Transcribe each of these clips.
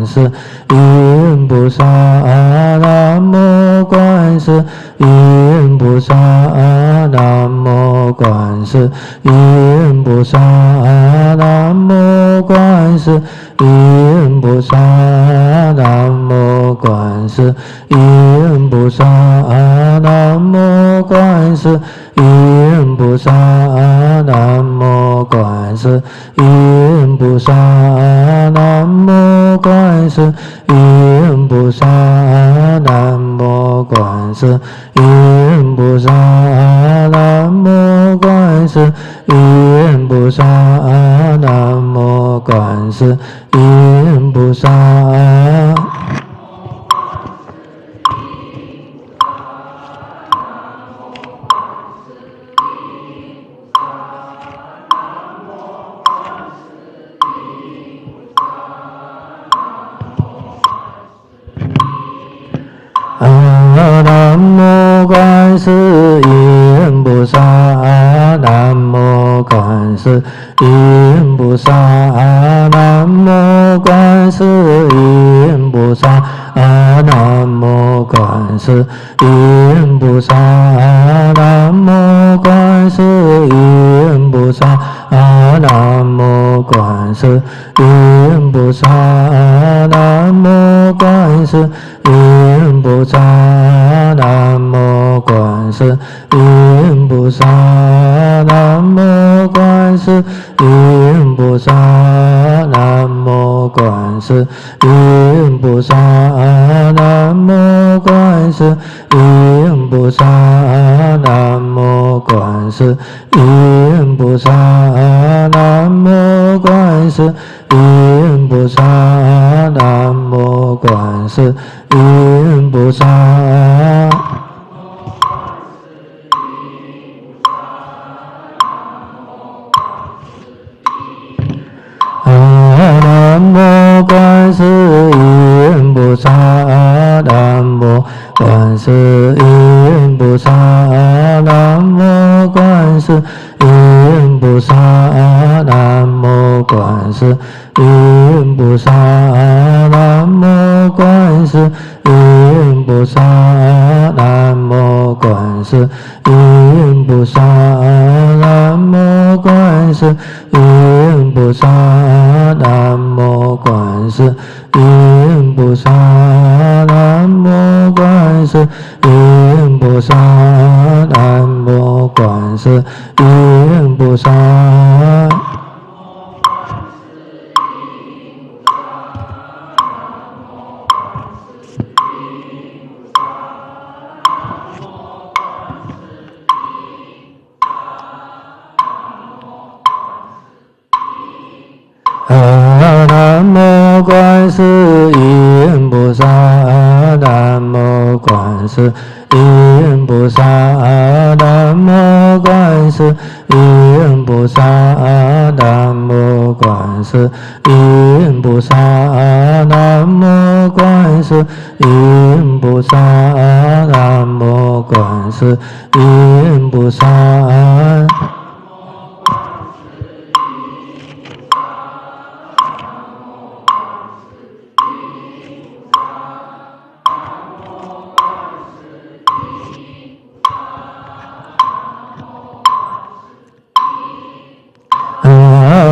观世音菩萨，南无观世音菩萨，南无观世音菩萨，南无观世音菩萨，南无观世音菩萨，南无观世音菩萨，南无观世音菩萨，南无观世音菩萨，南无观世音菩萨，南无观世音菩萨，南无观世音菩萨。南无观世音菩萨，南无观世音菩萨，南无观世音菩萨，南无观世音菩萨，南无观世音菩萨，南无观世音菩萨，南无观世音菩萨，南无观世音菩萨，南无观世音菩萨，南无观世音菩萨，南无观世音菩萨，南无观世音菩萨，南无观世音菩萨，南无观世音菩萨。南无观世音菩萨，南无观世音菩萨，南无观世音菩萨，南无观世音菩萨，南无观世音菩萨，南无观世音菩萨，南无观世音菩萨，南无观世音菩萨，南无观世音菩萨，南无观世音菩萨。南无观世音菩萨，南无观世音菩萨，南无观世音菩萨，南无观世音菩萨，南无观世音菩萨，南无观世音菩萨。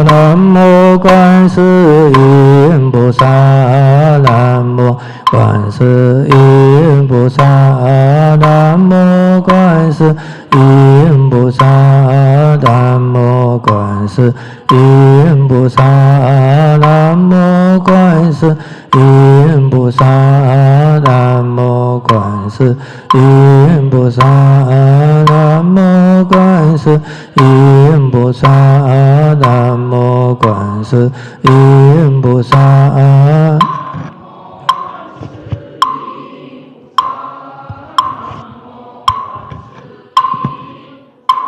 南无观世音菩萨，南无观世音菩萨，南无观世音菩萨，南无观世音菩萨，南无观世音菩萨，南无观世音菩萨，南无观世音菩萨，南无观世音菩萨。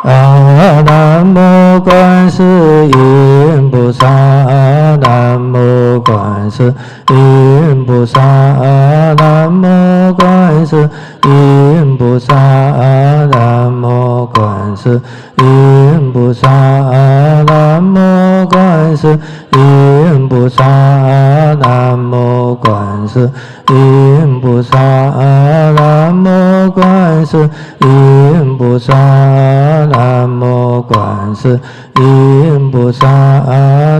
南无观世音菩萨，南无观世音菩萨，南无观世音菩萨，南无观世音音菩萨，南无观世音菩萨，南无观世音菩萨，南无观世音菩萨，南无观世音菩萨，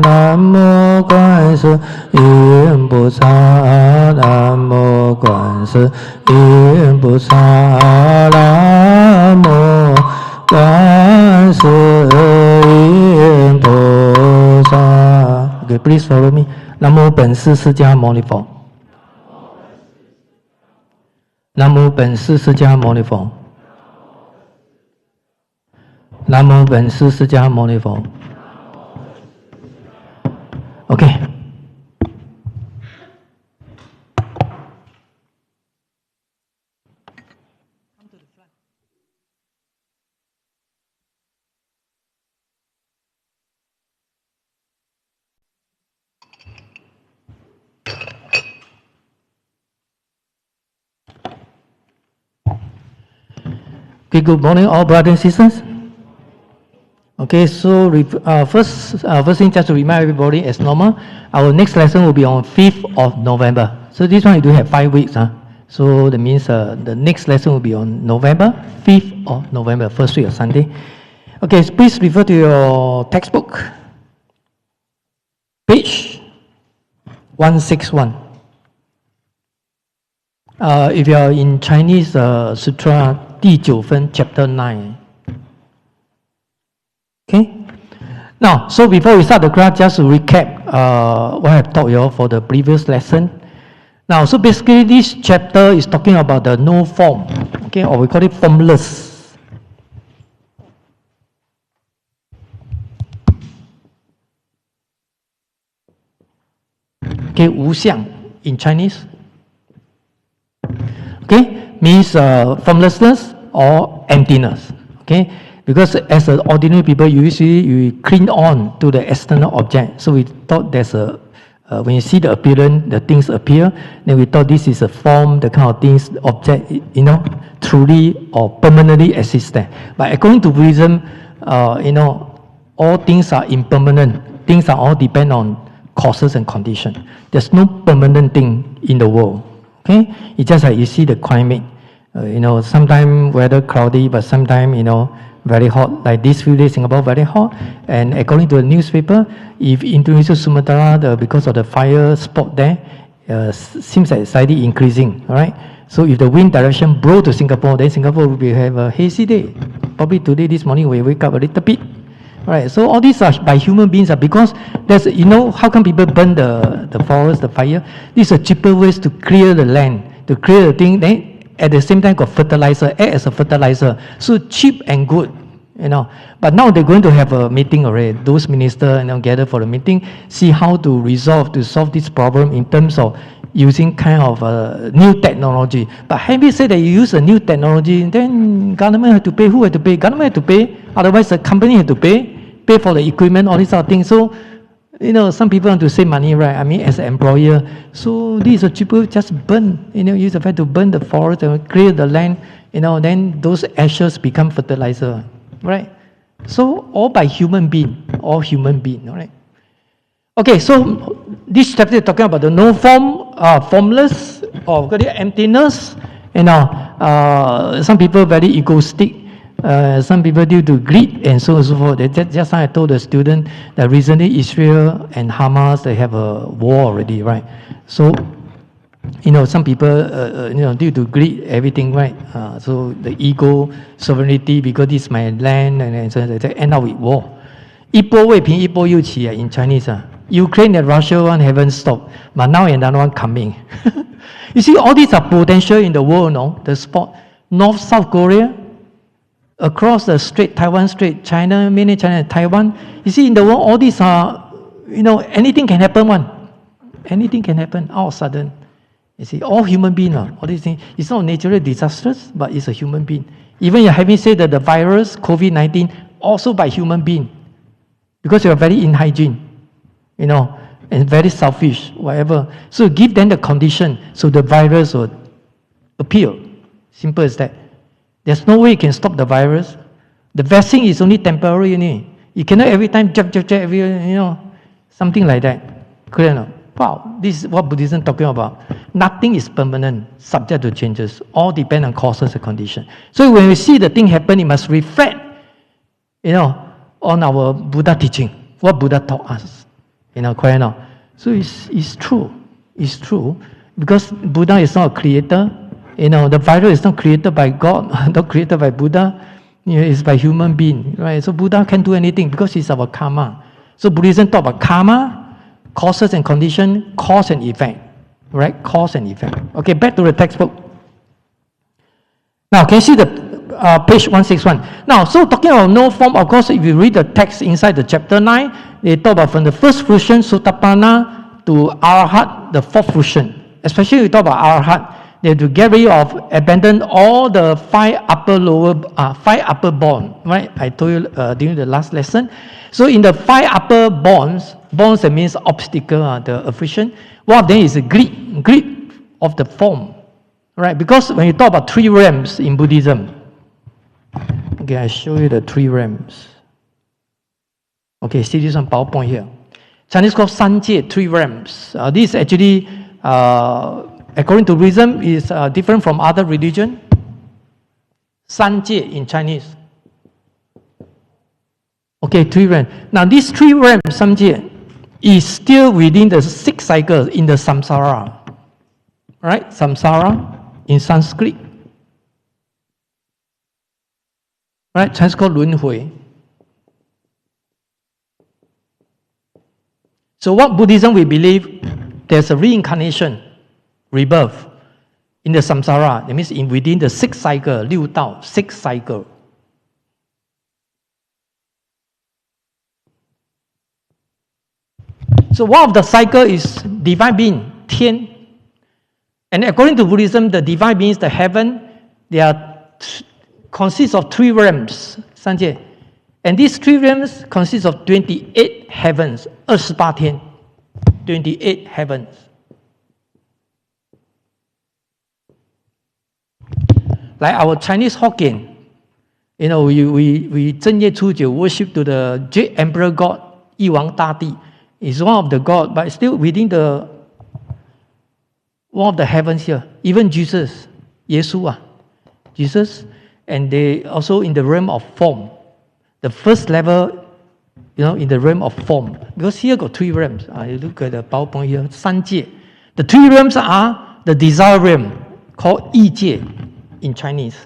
南无观世音菩萨，南无观世音菩萨，南无观世音菩萨。Okay, please follow me. 南无本师释迦牟尼佛。南无本师释迦牟尼佛。南无本师释迦牟尼佛。Okay. Okay, good morning, all brothers and sisters. Okay, so first thing, just to remind everybody, as normal, our next lesson will be on 5th of November. So this one you do have 5 weeks. So that means the next lesson will be on November, 5th of November, first week of Sunday. Okay, so please refer to your textbook, page 161. If you are in Chinese, Sutra 第9分 Chapter 9. Okay. Now, so before we start the class, just to recap what I have taught you all for the previous lesson. Now, so basically this chapter is talking about the no form, okay, or we call it formless. Okay, 无相 in Chinese. Okay, means formlessness or emptiness. Okay, because as an ordinary people, usually you cling on to the external object. So we thought there's a when you see the appearance, the things appear. Then we thought this is a form, the kind of things, object, you know, truly or permanently existent. But according to Buddhism, you know, all things are impermanent. Things are all depend on causes and conditions. There's no permanent thing in the world. Okay, it's just like you see the climate. You know, sometimes weather cloudy, but sometimes, you know, very hot. Like this few days, Singapore very hot. And according to the newspaper, if Indonesia, Sumatra, because of the fire spot there, seems like slightly increasing. All right. So if the wind direction blow to Singapore, then Singapore will have a hazy day. Probably today, this morning, we wake up a little bit. All right. So all these are by human beings, because there's, you know, how come people burn the forest, the fire? These are cheaper ways to clear the land, to clear the thing. Then at the same time, got fertilizer, act as a fertilizer. So cheap and good, you know. But now they're going to have a meeting already. Those ministers, you know, gather for a meeting, see how to solve this problem in terms of using kind of new technology. But having said that you use a new technology, then government have to pay. Who have to pay? Government have to pay. Otherwise, the company have to pay for the equipment, all these sort of things. So, you know, some people want to save money, right? I mean, as an employer. So these are cheaper, just burn. You know, use the fact to burn the forest and clear the land. You know, then those ashes become fertilizer, right? So all by human being, all human being, all right? Okay, so this chapter is talking about the no form, formless, or emptiness. You know, some people very egoistic. Some people due to greed and so on and so forth. Just like I told the student that recently Israel and Hamas, they have a war already, right? So, you know, some people, you know, due to greed, everything, right? So the ego, sovereignty, because this is my land, and so they end up with war. 一波未平，一波又起 in Chinese. Ukraine and Russia one haven't stopped, but now another one coming. You see, all these are potential in the world, no? The spot, North, South Korea, across the Strait, Taiwan Strait, China, mainland China, Taiwan. You see, in the world, all these are, you know, anything can happen. Anything can happen all of a sudden. You see, all human beings, all these things. It's not natural disasters, but it's a human being. Even you're having said that the virus, COVID-19, also by human being, because you are very inhygiene, you know, and very selfish, whatever. So give them the condition so the virus will appear. Simple as that. There's no way you can stop the virus, The vaccine is only temporary. You cannot every time jab, something like that. Clear no? Wow, this is what Buddhism talking about. Nothing is permanent, subject to changes. All depend on causes and conditions. So when we see the thing happen, it must reflect, on our Buddha teaching, what Buddha taught us. Correct no? So it's true. It's true. Because Buddha is not a creator. The virus is not created by God, not created by Buddha. It's by human being, right? So Buddha can't do anything because it's our karma. So Buddhism talk about karma, causes and condition, cause and effect, right? Cause and effect. Okay, back to the textbook. Now, can you see the page 161? Now, so talking about no form, of course, if you read the text inside the chapter 9, they talk about from the first fruition, Sotapanna, to Arahat, the fourth fruition. Especially we talk about Arahat. They have to get rid of, abandon all the five upper bonds, right? I told you during the last lesson. So in the five upper bonds that means obstacle, the affliction, one of them is greed of the form, right? Because when you talk about three realms in Buddhism, okay, I show you the three realms. Okay, see this on PowerPoint here. Chinese called Sanjie, three realms. This is actually, according to Buddhism, is different from other religion. Sanjie in Chinese. Okay, three realms. Now, these three realms, Sanjie, is still within the 6 cycles in the samsara. Right? Samsara in Sanskrit. Right? Chinese called Lunhui. So what Buddhism we believe, there's a reincarnation, rebirth in the samsara. That means within the 6 cycle, 六道, 6 cycle. So one of the cycle is divine being, 天. And according to Buddhism, the divine beings, the heaven, they are consists of 3 realms, Sanjie. And these 3 realms consist of 28 heavens, 28天, 28 heavens. Like our Chinese Hokkien, we 正月初九 worship to the Jade Emperor God, 一王大帝. Is one of the God, but still within the one of the heavens here. Even Jesus, Yeshua, Jesus, and they also in the realm of form. The first level, in the realm of form. Because here got 3 realms. You look at the PowerPoint here, 三界. The 3 realms are the desire realm, called 意界 in Chinese.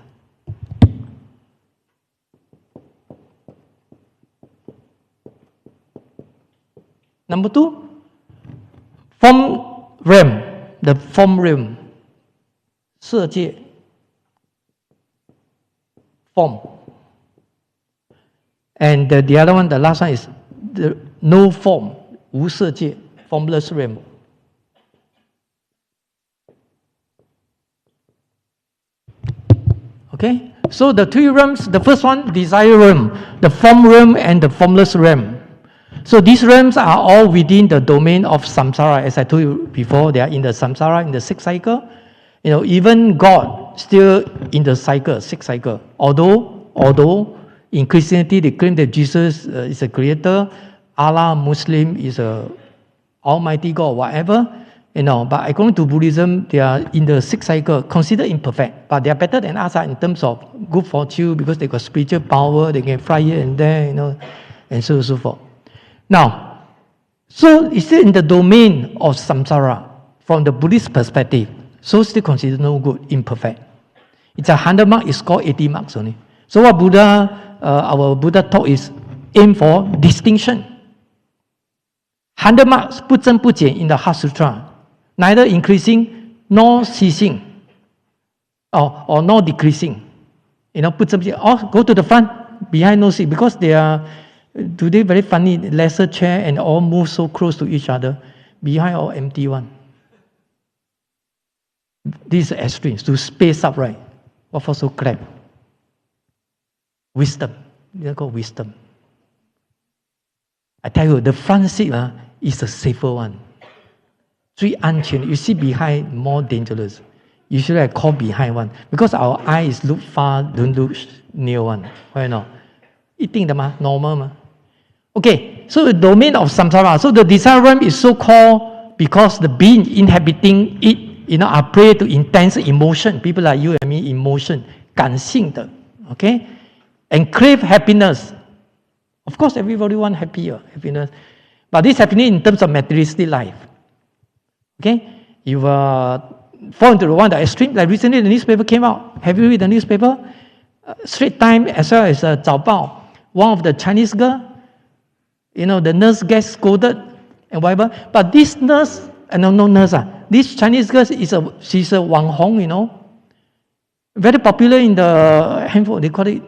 Number 2, form realm, the form realm, 色界, form. And the other one, the last one is the no form, 无色界, formless realm. Okay, so the 3 realms, the first one, desire realm, the form realm, and the formless realm. So these realms are all within the domain of samsara. As I told you before, they are in the samsara, in the 6 cycle. Even God still in the cycle, 6 cycle. Although in Christianity they claim that Jesus is a creator, Allah, Muslim is a Almighty God, whatever. But according to Buddhism, they are in the 6 cycle, considered imperfect. But they are better than us in terms of good fortune because they got spiritual power, they can fly here and there, and so on and so forth. Now, so it's still in the domain of samsara from the Buddhist perspective. So still considered no good, imperfect. It's 100 marks, it's called 80 marks only. So what our Buddha talk is aim for distinction. 100 marks, 不增不减 in the Heart Sutra, neither increasing nor ceasing, or nor decreasing. 不增不减. Or go to the front, behind no seat, because they are today very funny, lesser chair and all move so close to each other. Behind all empty one. This is extreme, to space up, right? What for so clap? Wisdom. They call wisdom. I tell you, the front seat is the safer one. 最安全. You see behind, more dangerous. Usually I call behind one. Because our eyes look far, don't look near one. Why not? 一定的吗 ？normal 吗 ？Okay, so the domain of samsara. So the desire realm is so called because the being inhabiting it, are prey to intense emotion. People like you and me, emotion, 感性的 ，okay, and crave happiness. Of course, everybody want happiness, but this happiness in terms of materialistic life. Okay, you fall into one of the extreme. Like recently, the newspaper came out. Have you read the newspaper? Straits Times as well as 早报. One of the Chinese girl, the nurse gets scolded and whatever. But this nurse, no nurse, this Chinese girl she's a Wang Hong, very popular in the handphone. They call it,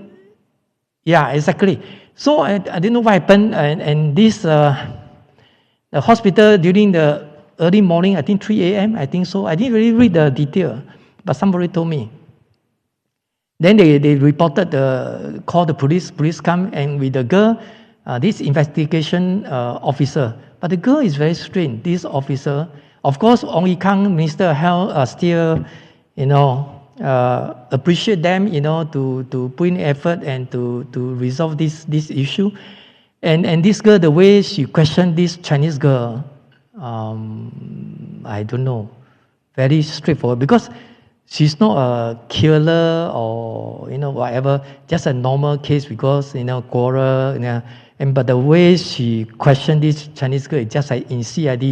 yeah, exactly. So I didn't know what happened, and this the hospital during the early morning, I think 3 a.m. I think so. I didn't really read the detail, but somebody told me. Then they reported called the police. Police come and with the girl, this investigation officer. But the girl is very strange. This officer, of course, Ong Yi Kang, Minister of Health, still, appreciate them, to put in effort and to resolve this issue. And this girl, the way she questioned this Chinese girl, I don't know, very straightforward, because she's not a killer or whatever, just a normal case because quarrel, but the way she questioned this Chinese girl is just like in CID.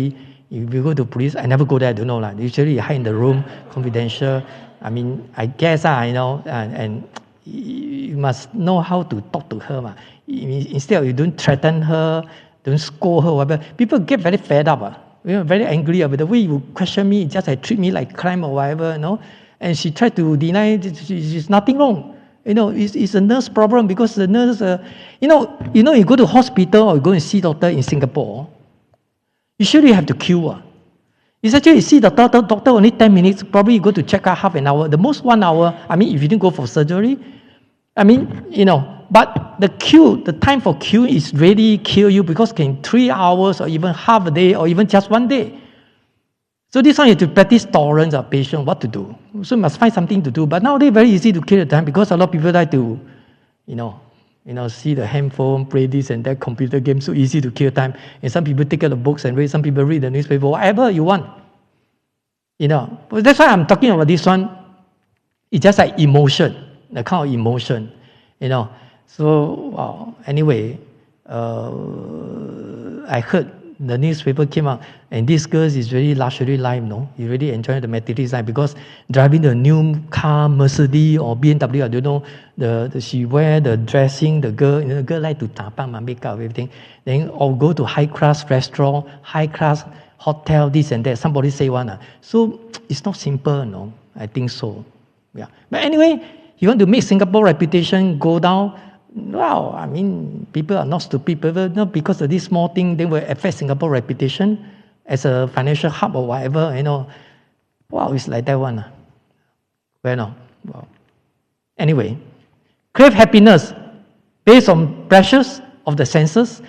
If you go to police, I never go there, I don't know lah. Usually you hide in the room, confidential. I mean, I guess and you must know how to talk to her. Instead of you don't threaten her, don't scold her, whatever. People get very fed up, very angry about the way you question me, just like treat me like crime or whatever, And she tried to deny there's nothing wrong. It's a nurse problem because the nurse, you go to hospital or you go and see doctor in Singapore, usually you have to queue. It's actually you see the doctor only 10 minutes, probably you go to check out half an hour, the most 1 hour. I mean, if you didn't go for surgery, but the time for queue is really kill you because can 3 hours or even half a day or even just 1 day. So this one you have to practice tolerance of patient, what to do. So you must find something to do. But nowadays very easy to kill the time because a lot of people like to, see the handphone, play this and that computer game, so easy to kill time. And some people take out the books and read, some people read the newspaper, whatever you want. But that's why I'm talking about this one. It's just like emotion, the kind of emotion, So anyway, I heard the newspaper came out, and this girl is really luxury life, You really enjoy the materialist life because driving the new car, Mercedes or BMW, I don't know. She wear the dressing, the girl like to tapang, makeup, everything. Then or go to high class restaurant, high class hotel, this and that. Somebody say one. So it's not simple, I think so. Yeah. But anyway, you want to make Singapore reputation go down. Wow, I mean, people are not stupid. People, not because of this small thing, they will affect Singapore reputation as a financial hub or whatever, Wow, it's like that one. Wow. Anyway, crave happiness based on pressures of the senses.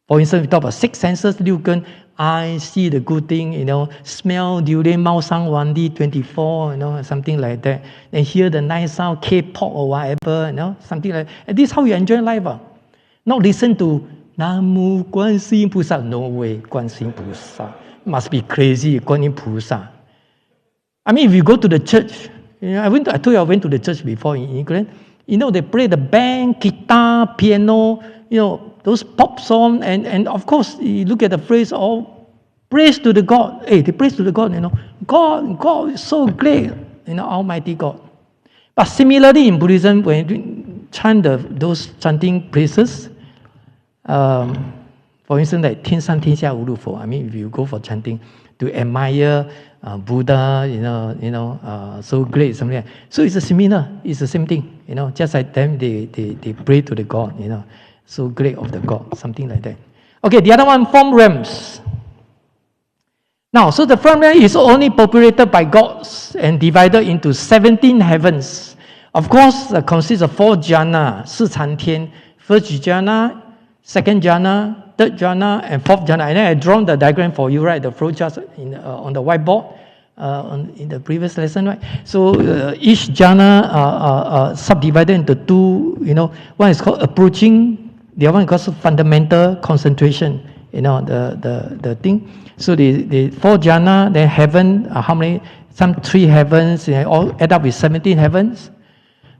For instance, we talk about 6 senses, 6根, I see the good thing, smell durian, 猫山王地 24, something like that. And hear the nice sound, K-pop or whatever, something like that. And this is how you enjoy life. Not listen to Namu Guan Yin Pusa. No way, Guan Yin Pusa. Must be crazy, Guan Yin Pusa. I mean, if you go to the church, I told you I went to the church before in England. They play the band, guitar, piano, those pop songs, and of course, you look at the phrase, praise to the God. Hey, they praise to the God, God is so great, Almighty God. But similarly in Buddhism, when you chant those chanting praises, for instance, like 天上天下无路佛. I mean, if you go for chanting to admire Buddha, so great, something like that. So it's a similar, it's the same thing, just like them, they pray to the God, so great of the God, something like that. Okay, the other one, form realms. Now, so the form realm is only populated by gods and divided into 17 heavens. Of course, it consists of 4 jhana, 四禅天, first jhana, second jhana, third jhana, and fourth jhana. And then I drawn the diagram for you, right? The flow chart on the whiteboard. in the previous lesson, right? So each jhana subdivided into two. One is called approaching, the other one is called fundamental concentration. The thing. So the 4 jhana, then heaven, how many? Some 3 heavens, all add up with 17 heavens.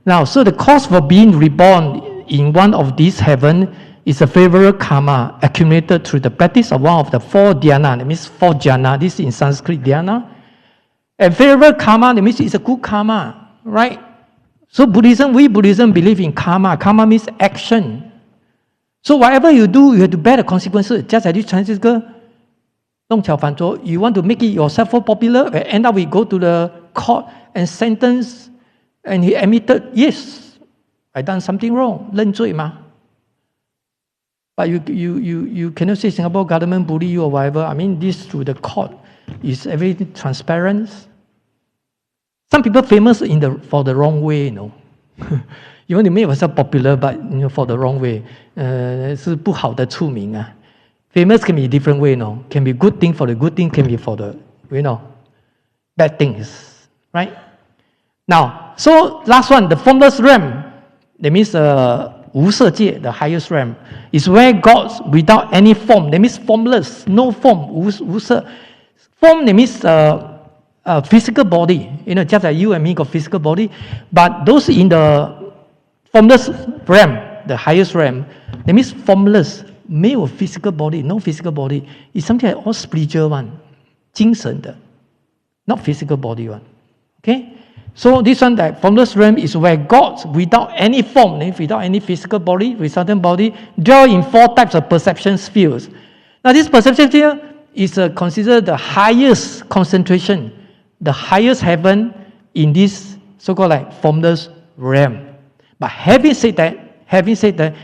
Now, so the cause for being reborn in one of these heaven is a favorable karma accumulated through the practice of one of the 4 dhyana. That means 4 jhana. This is in Sanskrit dhyana. And favorable karma, that means it's a good karma, right? So Buddhism believe in karma. Karma means action. So whatever you do, you have to bear the consequences. Just like this Chinese girl, you want to make it yourself so popular, and end up we go to the court and sentence, and he admitted, yes, I done something wrong, 认罪嘛. But you cannot say Singapore government bully you or whatever. I mean, this through the court is everything transparent. Some people famous for the wrong way, You want to make yourself popular, but for the wrong way. 是不好的出名啊. Famous can be a different way, Can be good thing for the good thing, can be for the, bad things, right? Now, so last one, the formless realm. That means 无色界, the highest realm, is where gods without any form. That means formless, no form, 无色. Form, that means physical body. Just like you and me got physical body. But those in the formless realm, the highest realm, that means formless. 没有 physical body, no physical body. It's something like all spiritual one, 精神的, not physical body one. Okay? So this one, that formless realm is where gods without any form, without any physical body, resultant body, dwell in 4 types of perception spheres. Now this perception sphere is considered the highest concentration, the highest heaven in this so-called like formless realm. But having said that,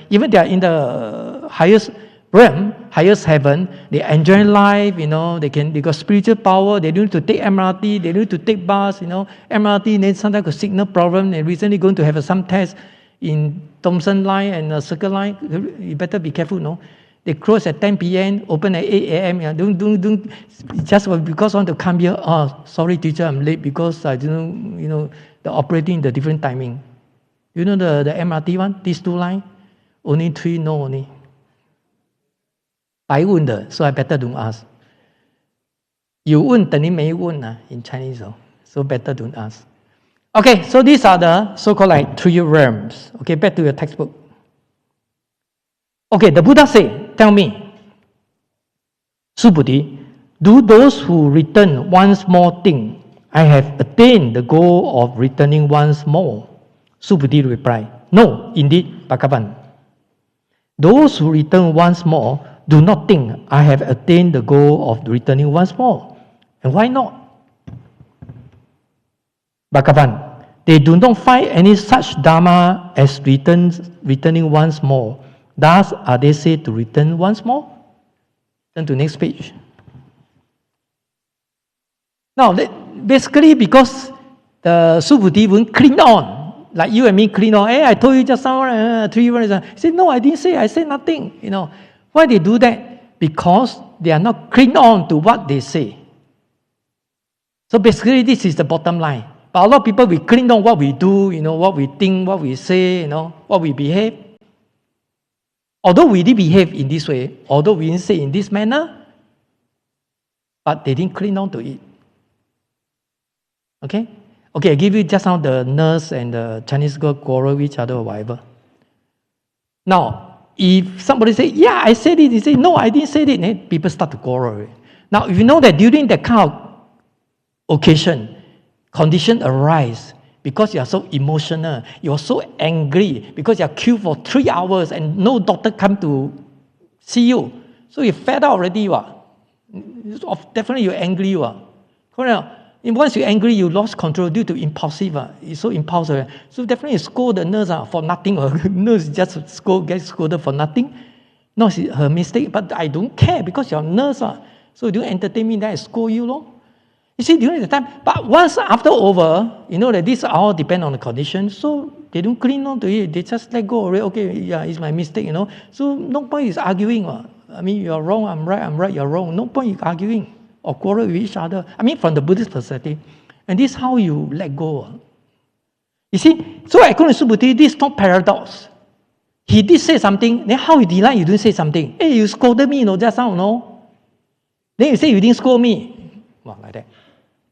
even they are in the highest realm, highest heaven, they enjoy life, they got spiritual power, they don't need to take MRT, they don't need to take bus, MRT, then sometimes got signal problem, they recently going to have some test in Thomson Line and Circle Line, you better be careful, They close at 10 p.m., open at 8 a.m., don't, just because I want to come here, sorry teacher, I'm late because I didn't, the operating the different timing. The MRT one, these 2 lines, only 3 no only. 白问的, so I better don't ask. 有问等于没问 in Chinese, so better don't ask. Okay, so these are the so-called like 3 realms. Okay, back to your textbook. Okay, the Buddha said, tell me, Subhuti, do those who return once more think, I have attained the goal of returning once more? Subhuti replied, no, indeed, Bhagavan. Those who return once more do not think I have attained the goal of returning once more. And why not? Bhagavan, they do not find any such dharma as returning once more. Thus are they said to return once more? Turn to next page. Now, basically because the Subhuti won't cling on, like you and me cling on. Hey, I told you just now, 3 words. He said, no, I didn't say. I said nothing. Why they do that? Because they are not cling on to what they say. So basically, this is the bottom line. But a lot of people, we cling on what we do, what we think, what we say, what we behave. Although we did behave in this way, although we didn't say in this manner, but they didn't cling on to it. Okay? Okay, I give you just now the nurse and the Chinese girl quarrel with each other or whatever. Now, if somebody say, yeah, I said it, they say, no, I didn't say it, then people start to quarrel. Now, if you know that during that kind of occasion, condition arise because you are so emotional, you're so angry, because you are queued for 3 hours and no doctor come to see you. So you're fed up already. Definitely you're angry. Correct? And once you're angry, you lost control due to impulsive. It's so impulsive. So definitely scold the nurse for nothing. Or nurse just gets scolded for nothing. No, it's her mistake. But I don't care because you're a nurse. So you don't entertain me, then I scold you. You see, during the time. But once after over, that this all depend on the condition. So they don't cling on to it. They just let go. Okay, yeah, it's my mistake. So no point is arguing. I mean, you're wrong, I'm right, you're wrong. No point in arguing. or quarrel with each other. I mean, from the Buddhist perspective. And this is how you let go. You see, so according to Buddha, this is not paradox. He did say something, then how you deny you didn't say something? Hey, you scolded me, just now, no? Then you say you didn't scold me. Well, like that.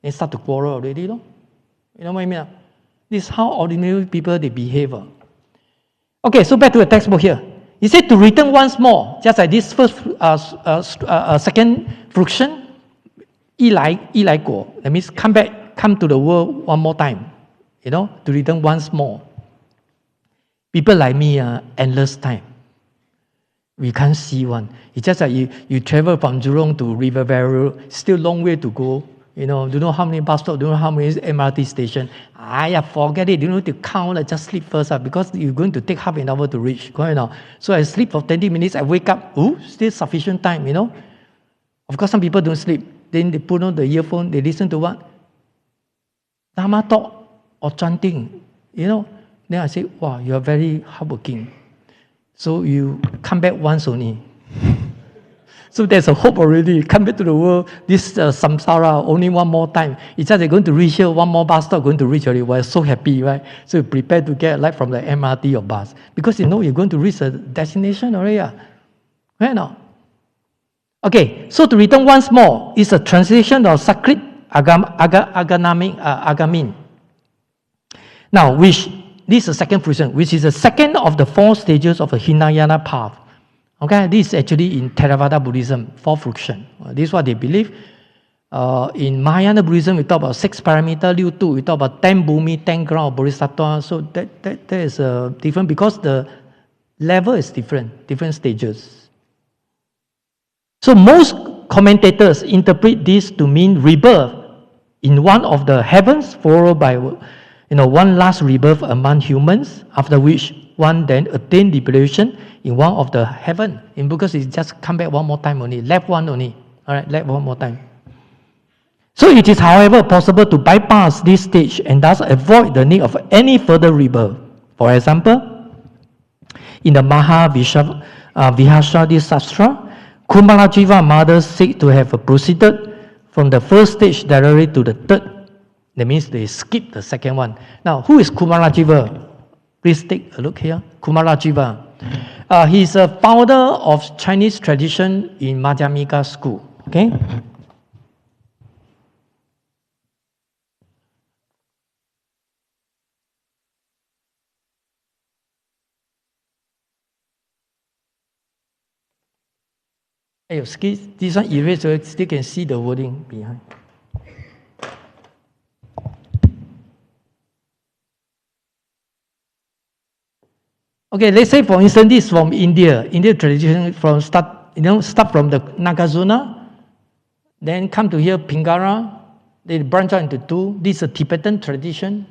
Then start to quarrel already, no? You know what I mean? This is how ordinary people, they behave. Okay, so back to the textbook here. He said to return once more, just like this first, second fruition, 一来果, that means come to the world one more time, to return once more. People like me, endless time. We can't see one. It's just like you travel from Jurong to Rivervale, still long way to go. Don't know how many bus stops, don't know how many MRT stations. Forget it. You don't need to count. Just sleep first, because you're going to take half an hour to reach. So I sleep for 20 minutes. I wake up. Still sufficient time. Of course, some people don't sleep. Then they put on the earphone. They listen to what? Dharma talk or chanting. Then I say, wow, you are very hardworking. So you come back once only. So there's a hope already. Come back to the world. This samsara only one more time. It's just they're going to reach here. One more bus stop going to reach already. We're so happy, right? So you prepare to get light from the MRT or bus because you're going to reach the destination already. Right now. Okay. So to return once more is a translation of Sanskrit agamin. Now, this is the second fruition, which is the second of the 4 stages of the Hinayana path. Okay, this is actually in Theravada Buddhism, 4 fruition. This is what they believe. In Mahayana Buddhism, we talk about 6 parameter, 6 tu. We talk about 10 bhumi, 10 ground of bodhisattva. So that is different because the level is different stages. So most commentators interpret this to mean rebirth in one of the heavens, followed by one last rebirth among humans, after which one then attain liberation in one of the heaven. Because it just come back one more time only, left one only. All right, left one more time. So it is, however, possible to bypass this stage and thus avoid the need of any further rebirth. For example, in the Vihashadi Sutra, Kumarajiva mothers said to have proceeded from the first stage directly to the third. That means they skip the second one. Now, who is Kumarajiva? Please take a look here. Kumarajiva. He's a founder of Chinese tradition in Madhyamika school. Okay? This one erased so you still can see the wording behind. Okay, let's say for instance this is from India. Indian tradition start from the Nagarjuna, then come to here Pingara, they branch out into 2. This is a Tibetan tradition.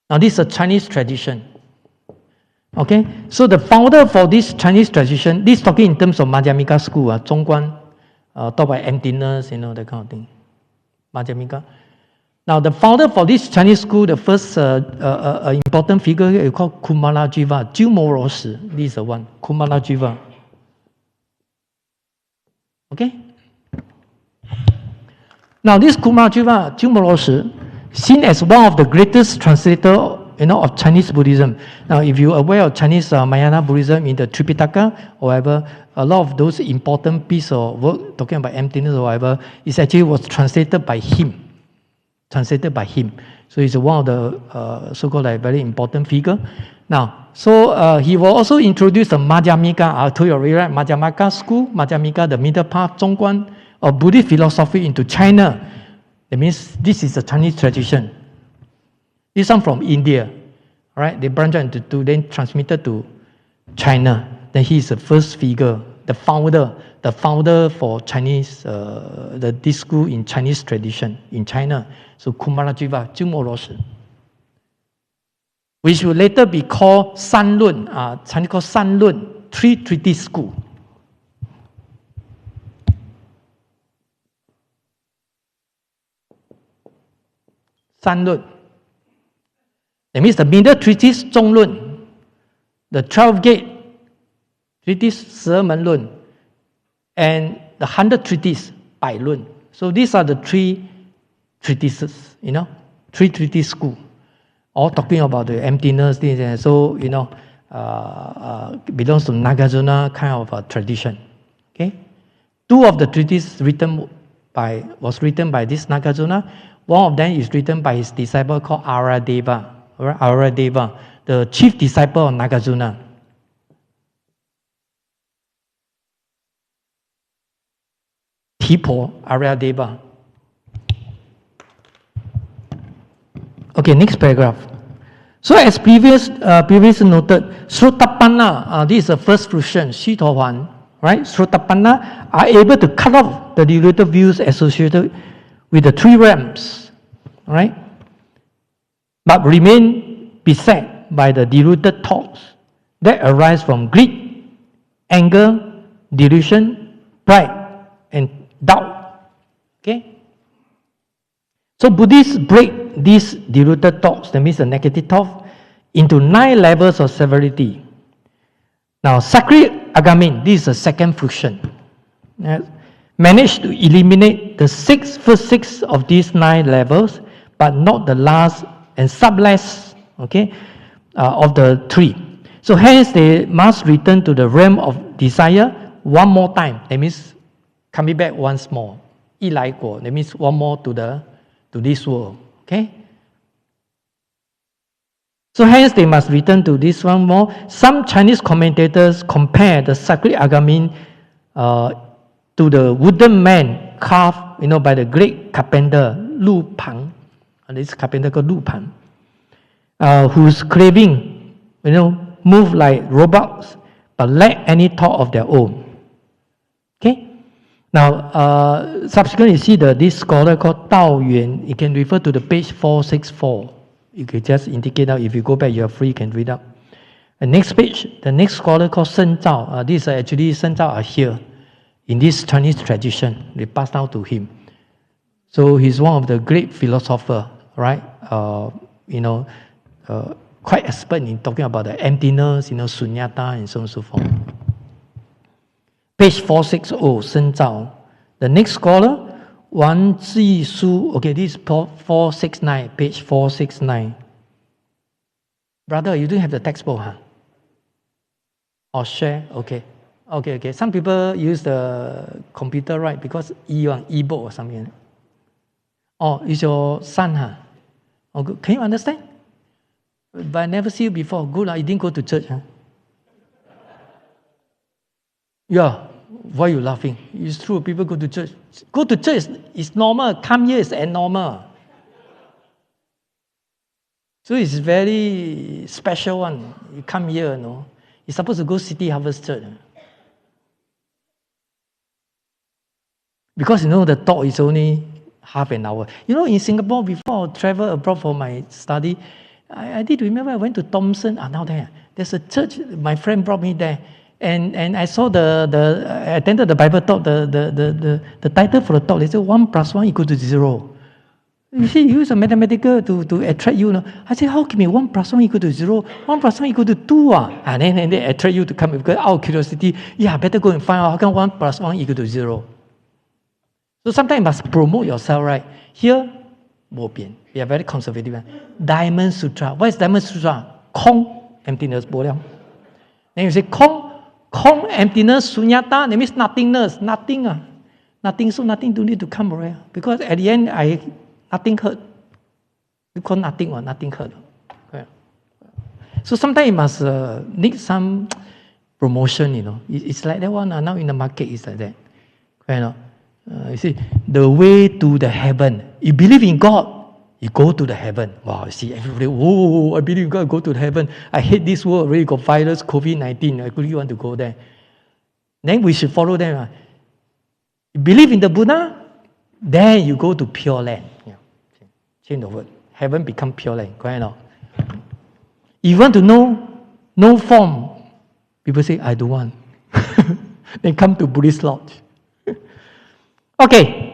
Now this is a Chinese tradition. Okay, so the founder for this Chinese tradition, this is talking in terms of Madhyamika school, Zhongguan, talk about emptiness, that kind of thing. Madhyamika. Now, the founder for this Chinese school, the first important figure here, is called Kumarajiva, Jumoroshi. This is the one, Kumarajiva. Okay? Now, this Kumarajiva, Jumoroshi, seen as one of the greatest translators of Chinese Buddhism. Now, if you're aware of Chinese Mahayana Buddhism in the Tripitaka or whatever, a lot of those important pieces of work talking about emptiness or whatever, is actually was translated by him. So he's one of the so-called very important figure. Now, so he will also introduce the Madhyamika. I told you already, right? Madhyamika school, Madhyamika, the middle path, Zhongguan, of Buddhist philosophy into China. That means this is the Chinese tradition. This one from India, right? They branched out into 2, then transmitted to China. Then he is the first figure, the founder for Chinese, this school in Chinese tradition in China. So Kumarajiva, Jumoroshi, which will later be called Sanlun, Chinese called Sanlun, 3 treatise school. Sanlun. That means the middle treatise, Zhonglun. the 12 gate treatise 12门论 and the 100 treatise 百论. So these are the 3 treatises, 3 treatise school, all talking about the emptiness. So belongs to Nagarjuna kind of a tradition. Okay, 2 of the treatises was written by this Nagarjuna. One of them is written by his disciple called Aradeva. Aradeva, the chief disciple of Nagarjuna. Tipo Aradeva. Okay, next paragraph. So as previously noted, Srotapanna, this is the first fruition, Shitohuan, right? Srotapanna are able to cut off the deluded views associated with the 3 realms, right? But remain beset by the deluded thoughts that arise from greed, anger, delusion, pride, and doubt. Okay? So Buddhists break these deluded thoughts, that means the negative thought, into 9 levels of severity. Now, Sakri Agamin, this is the second fruition, managed to eliminate the first 6 of these 9 levels, but not the last and sub-last, of the 3. So hence they must return to the realm of desire one more time. That means coming back once more. 一来果, that means one more to this world. Okay? So hence they must return to this one more. Some Chinese commentators compare the Sakri Agamin to the wooden man carved by the great carpenter Lu Pang. This carpenter called Lu Pang, whose craving move like robots but lack any thought of their own. Okay? Now, subsequently, you see this scholar called Dao Yuan. You can refer to the page 464. You can just indicate out. If you go back, you are free, you can read up. The next page, the next scholar called Shen Zhao. These are actually Shen Zhao are here in this Chinese tradition. They passed down to him. So he's one of the great philosophers, right? Quite expert in talking about the emptiness, sunyata, and so on and so forth. Page 460, Shen Zhao. The next scholar, Wang Zhishu. Okay, this is 469, page 469. Brother, you don't have the textbook, huh? Or share? Okay. Some people use the computer, right? Because e-book or something. Oh, it's your son, huh? Oh, good. Can you understand? But I never see you before. Good, you didn't go to church, huh? Yeah. Why are you laughing? It's true, people go to church. Go to church is normal. Come here is abnormal. So it's very special one. You come here, You're supposed to go City Harvest Church. Because the talk is only half an hour. In Singapore, before I travel abroad for my study, I did remember I went to Thomson. Now there's a church. My friend brought me there. And I saw I attended the Bible talk, the title for the talk, they said 1 + 1 = 0. You see, use a mathematical to attract you. I said, how can be 1 + 1 = 0? 1 + 1 = 2. And then they attract you to come because out of curiosity, better go and find out how come 1 + 1 = 0. So sometimes you must promote yourself, right? Here, bo bian. We are very conservative. Diamond Sutra. What is Diamond Sutra? Kong, emptiness, bo liang. Then you say, Kong, emptiness, sunyata, that means nothingness, nothing. Nothing, so nothing do need to come around. Because at the end, nothing hurt. You call nothing or nothing hurt. Okay. So sometimes you must need some promotion, It's like that one. Now in the market, it's like that. Okay, you see, the way to the heaven. You believe in God, you go to the heaven. Wow, you see, everybody, I believe in God, go to the heaven. I hate this world, already got virus, COVID-19. I really want to go there. Then we should follow them. You believe in the Buddha, then you go to Pure Land. Change the word. Heaven become Pure Land. Go ahead now. If you want to know no form, people say, I don't want. Then come to Buddhist lodge. Okay.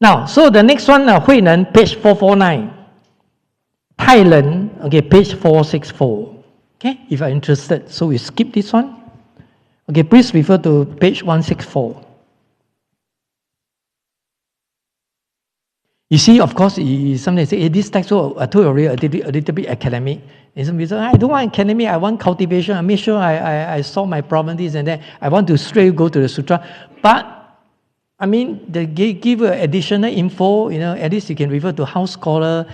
Now, so the next one, Hui Nen, page 449. Tai Ren, okay, page 464. Okay, if you're interested. So we skip this one. Okay, please refer to page 164. You see, of course, somebody say, hey, this text, I told you already, a little bit academic. And some people say, I don't want academic, I want cultivation. I make sure I solve my problem, this and that. I want to straight go to the sutra. But, I mean, they give additional info, at least you can refer to how scholar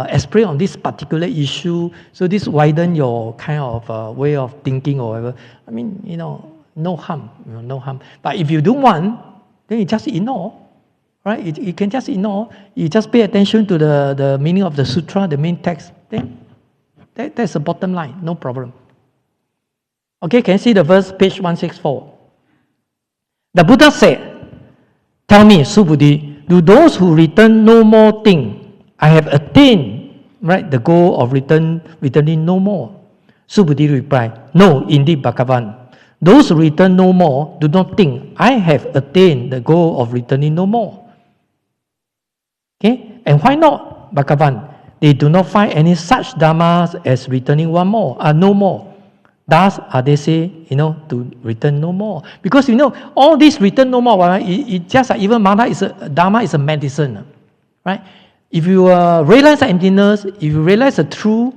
explain on this particular issue. So this widen your kind of way of thinking or whatever. I mean, no harm, no harm. But if you don't want, then you just ignore. Right? You can just ignore. You just pay attention to the meaning of the sutra, the main text. Then that's the bottom line. No problem. Okay, can you see the verse, page 164? The Buddha said, tell me, Subuddhi, do those who return no more think I have attained, right, the goal of returning no more? Subuddhi replied, no, indeed, Bhagavan. Those who return no more do not think I have attained the goal of returning no more. Okay, and why not, Bhagavan? They do not find any such dharmas as returning no more. Thus are they say, to return no more. Because all this return no more, it just like even dharma is a medicine, right? If you realize the emptiness, if you realize the truth,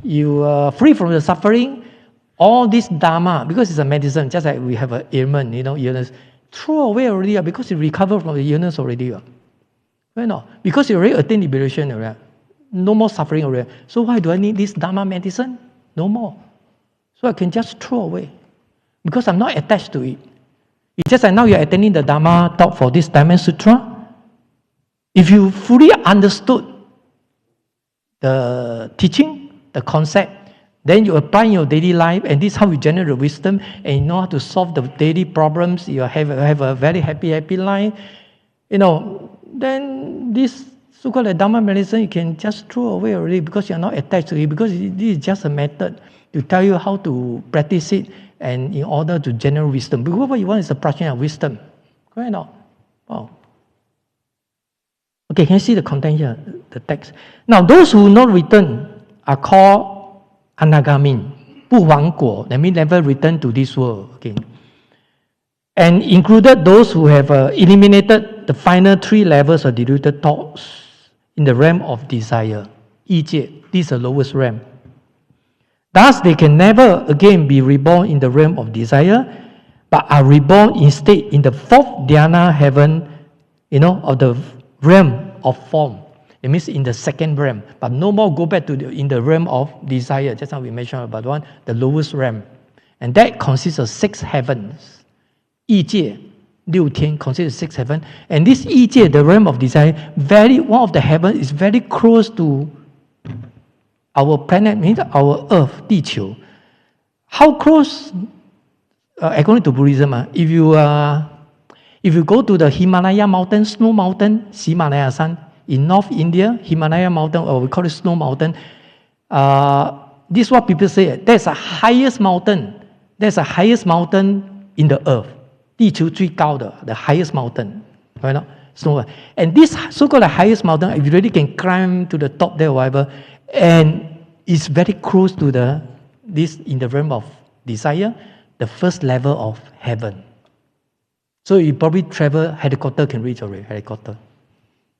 you are free from the suffering, all this dharma, because it's a medicine, just like we have an ailment, illness, throw away already because you recover from the illness already. Why not? Because you already attained liberation already. No more suffering already. So why do I need this dharma medicine? No more. So I can just throw away. Because I'm not attached to it. It's just like now you're attending the Dharma talk for this Diamond Sutra. If you fully understood the teaching, the concept, then you apply in your daily life, and this is how you generate wisdom, and you know how to solve the daily problems. You have a very happy life. Then this so-called Dharma medicine, you can just throw away already because you're not attached to it, because this is just a method to tell you how to practice it and in order to generate wisdom. Because what you want is a prajna of wisdom. Correct or not? Wow. Okay, can you see the content here, the text? Now, those who not return are called anagamin, 不亡果, that means never return to this world again. And included those who have eliminated the final 3 levels of diluted thoughts in the realm of desire. 意界, this is the lowest realm. Thus, they can never again be reborn in the realm of desire, but are reborn instead in the 4th dhyana heaven, of the realm of form. It means in the 2nd realm, but no more go back to in the realm of desire. Just now we mentioned about the lowest realm, and that consists of 6 heavens. 意界, 6天 consists of 6 heavens, and this 意界, the realm of desire, one of the heavens is very close to our planet, means our Earth, 地球. How close? According to Buddhism, if you go to the Himalaya mountain, snow mountain, Himalaya San, in North India, Himalaya mountain, or we call it snow mountain, this is what people say, that's the highest mountain. That's the highest mountain in the earth. 地球最高的, the highest mountain. Right now? Snow. And this so-called highest mountain, if you really can climb to the top there or whatever, and it's very close to this in the realm of desire, the first level of heaven. So you probably travel, helicopter can reach already, helicopter.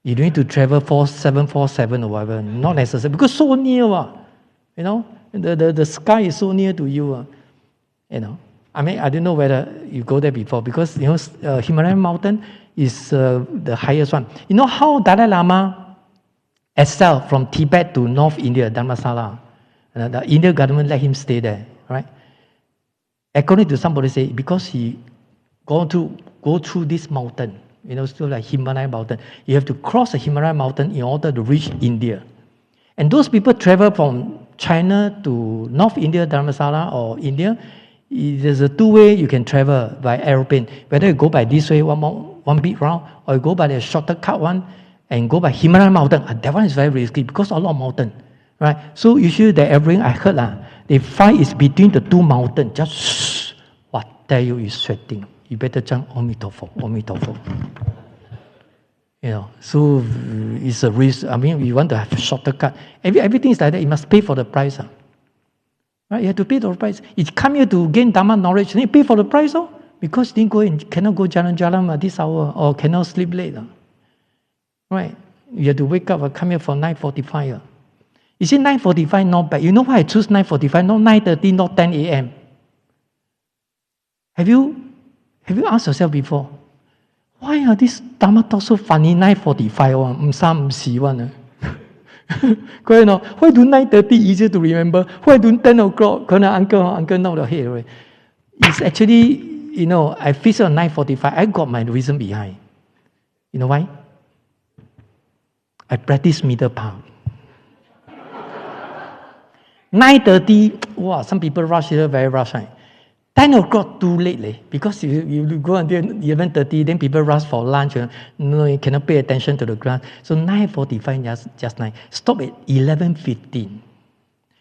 You don't need to travel 747 or whatever, not necessary, because so near, the sky is so near to you, I mean, I don't know whether you go there before, because, Himalayan mountain is the highest one. You know how Dalai Lama exiled from Tibet to North India, Dharamsala? The Indian government let him stay there, right? According to somebody say, because he go through this mountain, still like Himalayan mountain. You have to cross the Himalayan mountain in order to reach India. And those people travel from China to North India, Dharamsala, or India. There's a 2-way you can travel by aeroplane. Whether you go by this way, one big round, or you go by the shorter cut one and go by Himalayan mountain. That one is very risky because a lot of mountain, right? So usually the airplane, I heard, they fight is between the 2 mountains. Just tell you is sweating. You better jump Omitofo. So it's a risk. I mean, you want to have a shorter cut. Everything is like that. You must pay for the price. Right? You have to pay the price. You come here to gain Dharma knowledge, then you pay for the price, because you cannot go jalan-jalan at this hour, or cannot sleep late. Right? You have to wake up and come here for 9:45. You see, 9:45 not bad. You know why I choose 9:45, not 9:30, not 10 a.m.? Have you asked yourself before, why are these Dharma talk so funny, 9:45? Why do 9:30 easier to remember? Why do 10 o'clock? Uncle know the head, right? It's actually, I fix it on 9:45. I got my reason behind. You know why? I practice middle path. 9:30, wow, some people rush here, very rush. 10 o'clock too late, because you go until 11:30, then people rush for lunch. You cannot pay attention to the class. So 9:45, just nice. Stop at 11:15.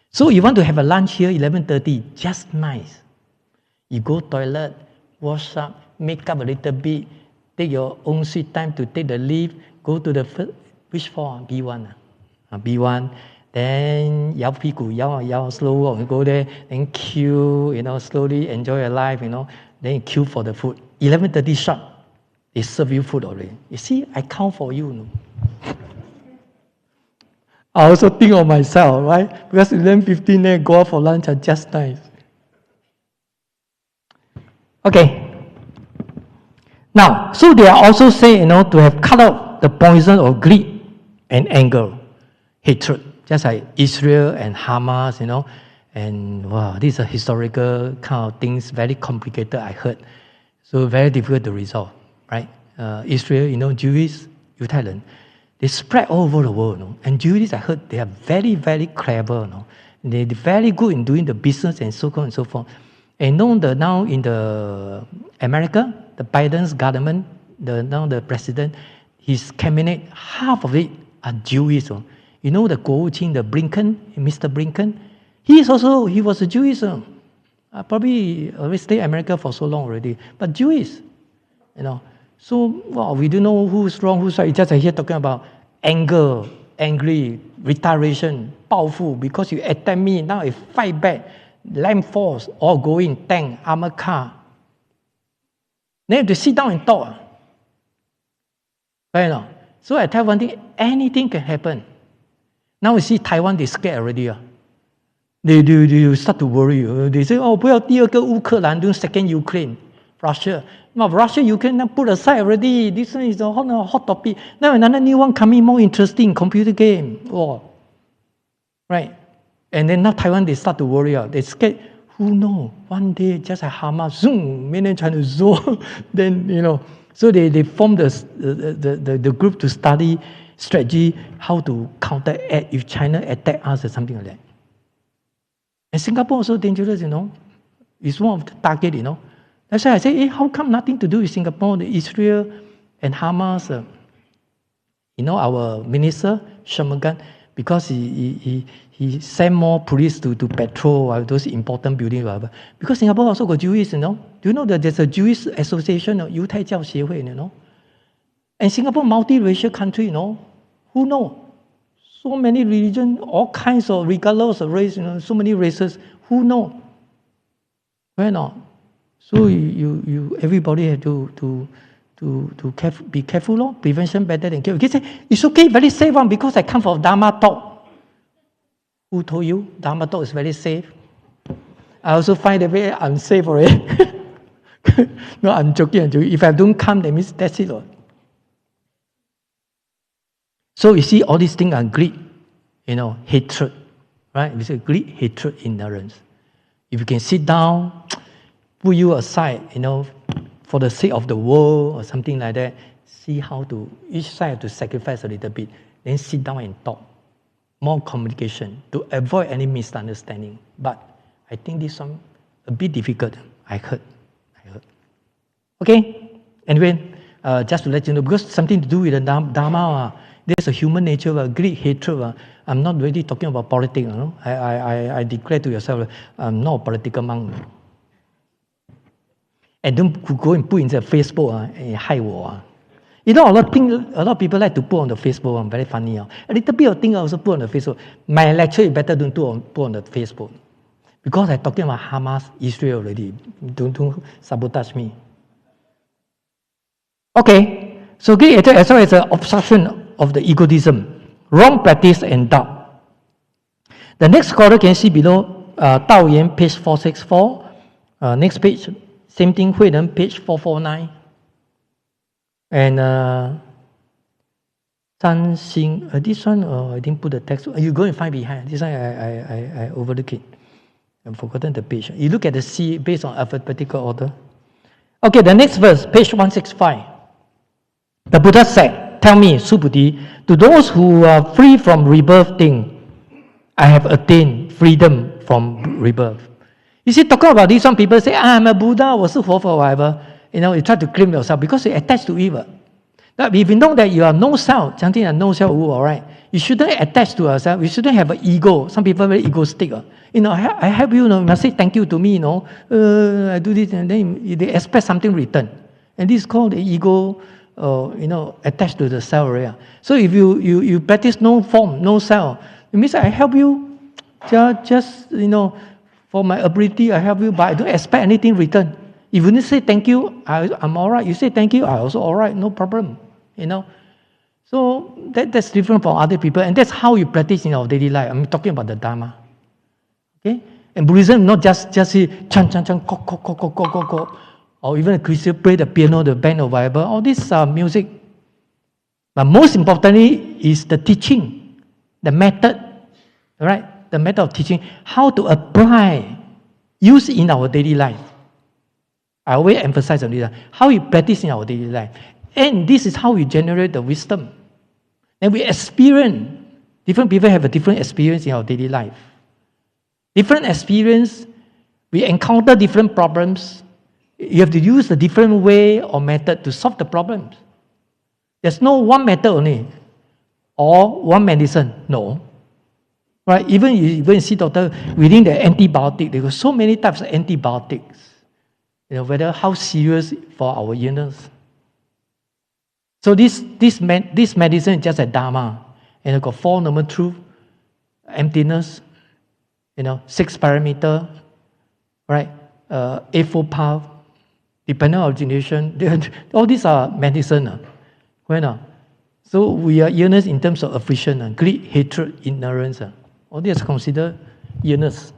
So you want to have a lunch here, 11:30, just nice. You go toilet, wash up, make up a little bit, take your own sweet time to take the lift, go to the first, which floor? B1. B1. Then 摇屁股, 摇 slow walk, go there, then queue, slowly enjoy your life, then you queue for the food. 11:30 sharp, they serve you food already. You see, I count for you. I also think of myself, right? Because 11:15 then go out for lunch are just nice. Okay. Now, so they are also saying, to have cut out the poison of greed and anger, hatred. Just like Israel and Hamas, and wow, these are historical kind of things, very complicated, I heard. So very difficult to resolve, right? Israel, Jewish, 犹太人, they spread all over the world, and Jewish, I heard, they are very, very clever, they're very good in doing the business and so on and so forth. And now in the America, the Biden's government, the president, his cabinet, half of it are Jewish. The 国务卿, the Blinken, Mr. Blinken, he was a Jewish. Probably already stayed in America for so long already, but Jewish. So wow, we don't know who's wrong, who's right. It's just here talking about anger, angry, retaliation, 报复, because you attack me, now I fight back. Land force, all going, tank, armored car. Then you have to sit down and talk. Right? So I tell one thing, anything can happen. Now we see Taiwan, they scared already. They start to worry. They say, 不要第二个乌克兰, do second Ukraine, Russia. Now Russia, Ukraine, now put aside already. This one is a hot topic. Now another new one coming, more interesting, computer game. Oh. Right? And then now Taiwan, they start to worry. They scared. Who knows? One day, just like Hamas, zoom, mainland China, zoom. Then, so they form the group to study strategy, how to counteract if China attack us or something like that. And Singapore also dangerous, It's one of the target, That's why I say, how come nothing to do with Singapore, the Israel and Hamas? Our minister, Shamagan, because he sent more police to patrol those important buildings, whatever. Because Singapore also got Jewish, Do you know that there's a Jewish association, 犹太教协会, And Singapore, multiracial country, Who knows? So many religions, all kinds of, regardless of race, so many races. Who knows? Why not? So you everybody have to be careful, prevention better than cure. You can say, it's okay, very safe one, because I come from Dharma talk. Who told you Dharma talk is very safe? I also find it very unsafe already. No, I'm joking. If I don't come, that means that's it. So you see, all these things are greed, hatred, right? We say greed, hatred, ignorance. If you can sit down, put you aside, for the sake of the world or something like that, see how to, each side have to sacrifice a little bit, then sit down and talk. More communication to avoid any misunderstanding. But I think this one a bit difficult, I heard. Okay? Anyway, just to let you know, because something to do with the Dharma, there's a human nature, greed, hatred. I'm not really talking about politics. I declare to yourself, I'm not a political monk. And don't go and put in the Facebook and hide war. A lot of people like to put on the Facebook. Very funny. A little bit of thing I also put on the Facebook. My lecture is better don't put on the Facebook. Because I'm talking about Hamas, Israel already. Don't sabotage me. Okay, so greed hatred as well as the obstruction of the egotism, wrong practice and doubt. The next quarter can see below, Dao Yan, page 464. Next page, same thing, Hui Ren, page 449. And Zhan Xing, this one, I didn't put the text. You go and find behind. This one, I overlook it. I've forgotten the page. You look at the C based on alphabetical order. Okay, the next verse, page 165. The Buddha said, tell me, Subhuti, to those who are free from rebirth thing, I have attained freedom from rebirth. You see, talking about this, some people say, I'm a Buddha, 我是佛法, whatever. You try to claim yourself because you attach to it. But if you know that you are no self, something like no self, all right, you shouldn't attach to yourself. You shouldn't have an ego. Some people are very egoistic. I help you, you must say thank you to me, I do this, and then they expect something return. And this is called the ego, attached to the self area. So if you practice no form, no self, it means I help you, just for my ability, I help you, but I don't expect anything return. If you say thank you, I'm all right. You say thank you, I also all right, no problem. So that's different from other people, and that's how you practice in our daily life. I'm talking about the Dharma. Okay? And Buddhism, not just say chan chan chan, kok kok kok kok kok kok kok, or even a Christian play the piano, the band, or whatever. All this music. But most importantly is the teaching, the method, right? The method of teaching, how to apply, use in our daily life. I always emphasize on this, how we practice in our daily life. And this is how we generate the wisdom. And we experience, different people have a different experience in our daily life. Different experience, we encounter different problems. You have to use a different way or method to solve the problems. There's no one method only, or one medicine, no. Right? Even you go and see doctor, within the antibiotic, there are so many types of antibiotics. Whether how serious for our illness. So this medicine is just a Dharma. And it got 4 Noble Truths, emptiness, 6 parameter, right? Eightfold Path, dependent origination. All these are medicine. So we are illness in terms of affliction, greed, hatred, ignorance. All these are considered illness.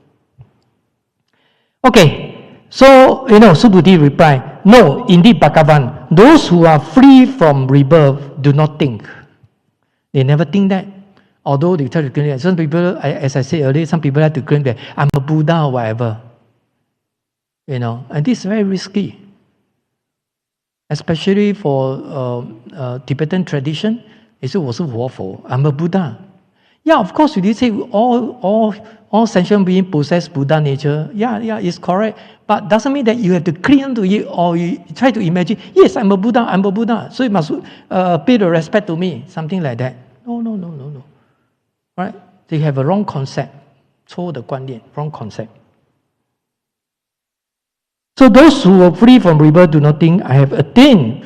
Okay. So, Subhuti replied, no, indeed, Bhagavan, those who are free from rebirth do not think. They never think that. Although they try to claim that. Some people, as I said earlier, some people like to claim that I'm a Buddha or whatever. And this is very risky. Especially for Tibetan tradition. They say, 我是活佛, I'm a Buddha. Yeah, of course, you did say all sentient beings possess Buddha nature. Yeah, it's correct. But doesn't mean that you have to cling to it or you try to imagine, yes, I'm a Buddha, so you must pay the respect to me, something like that. No. Right? They have a wrong concept. 错误的观念, wrong concept. So those who are free from rebirth do not think I have attained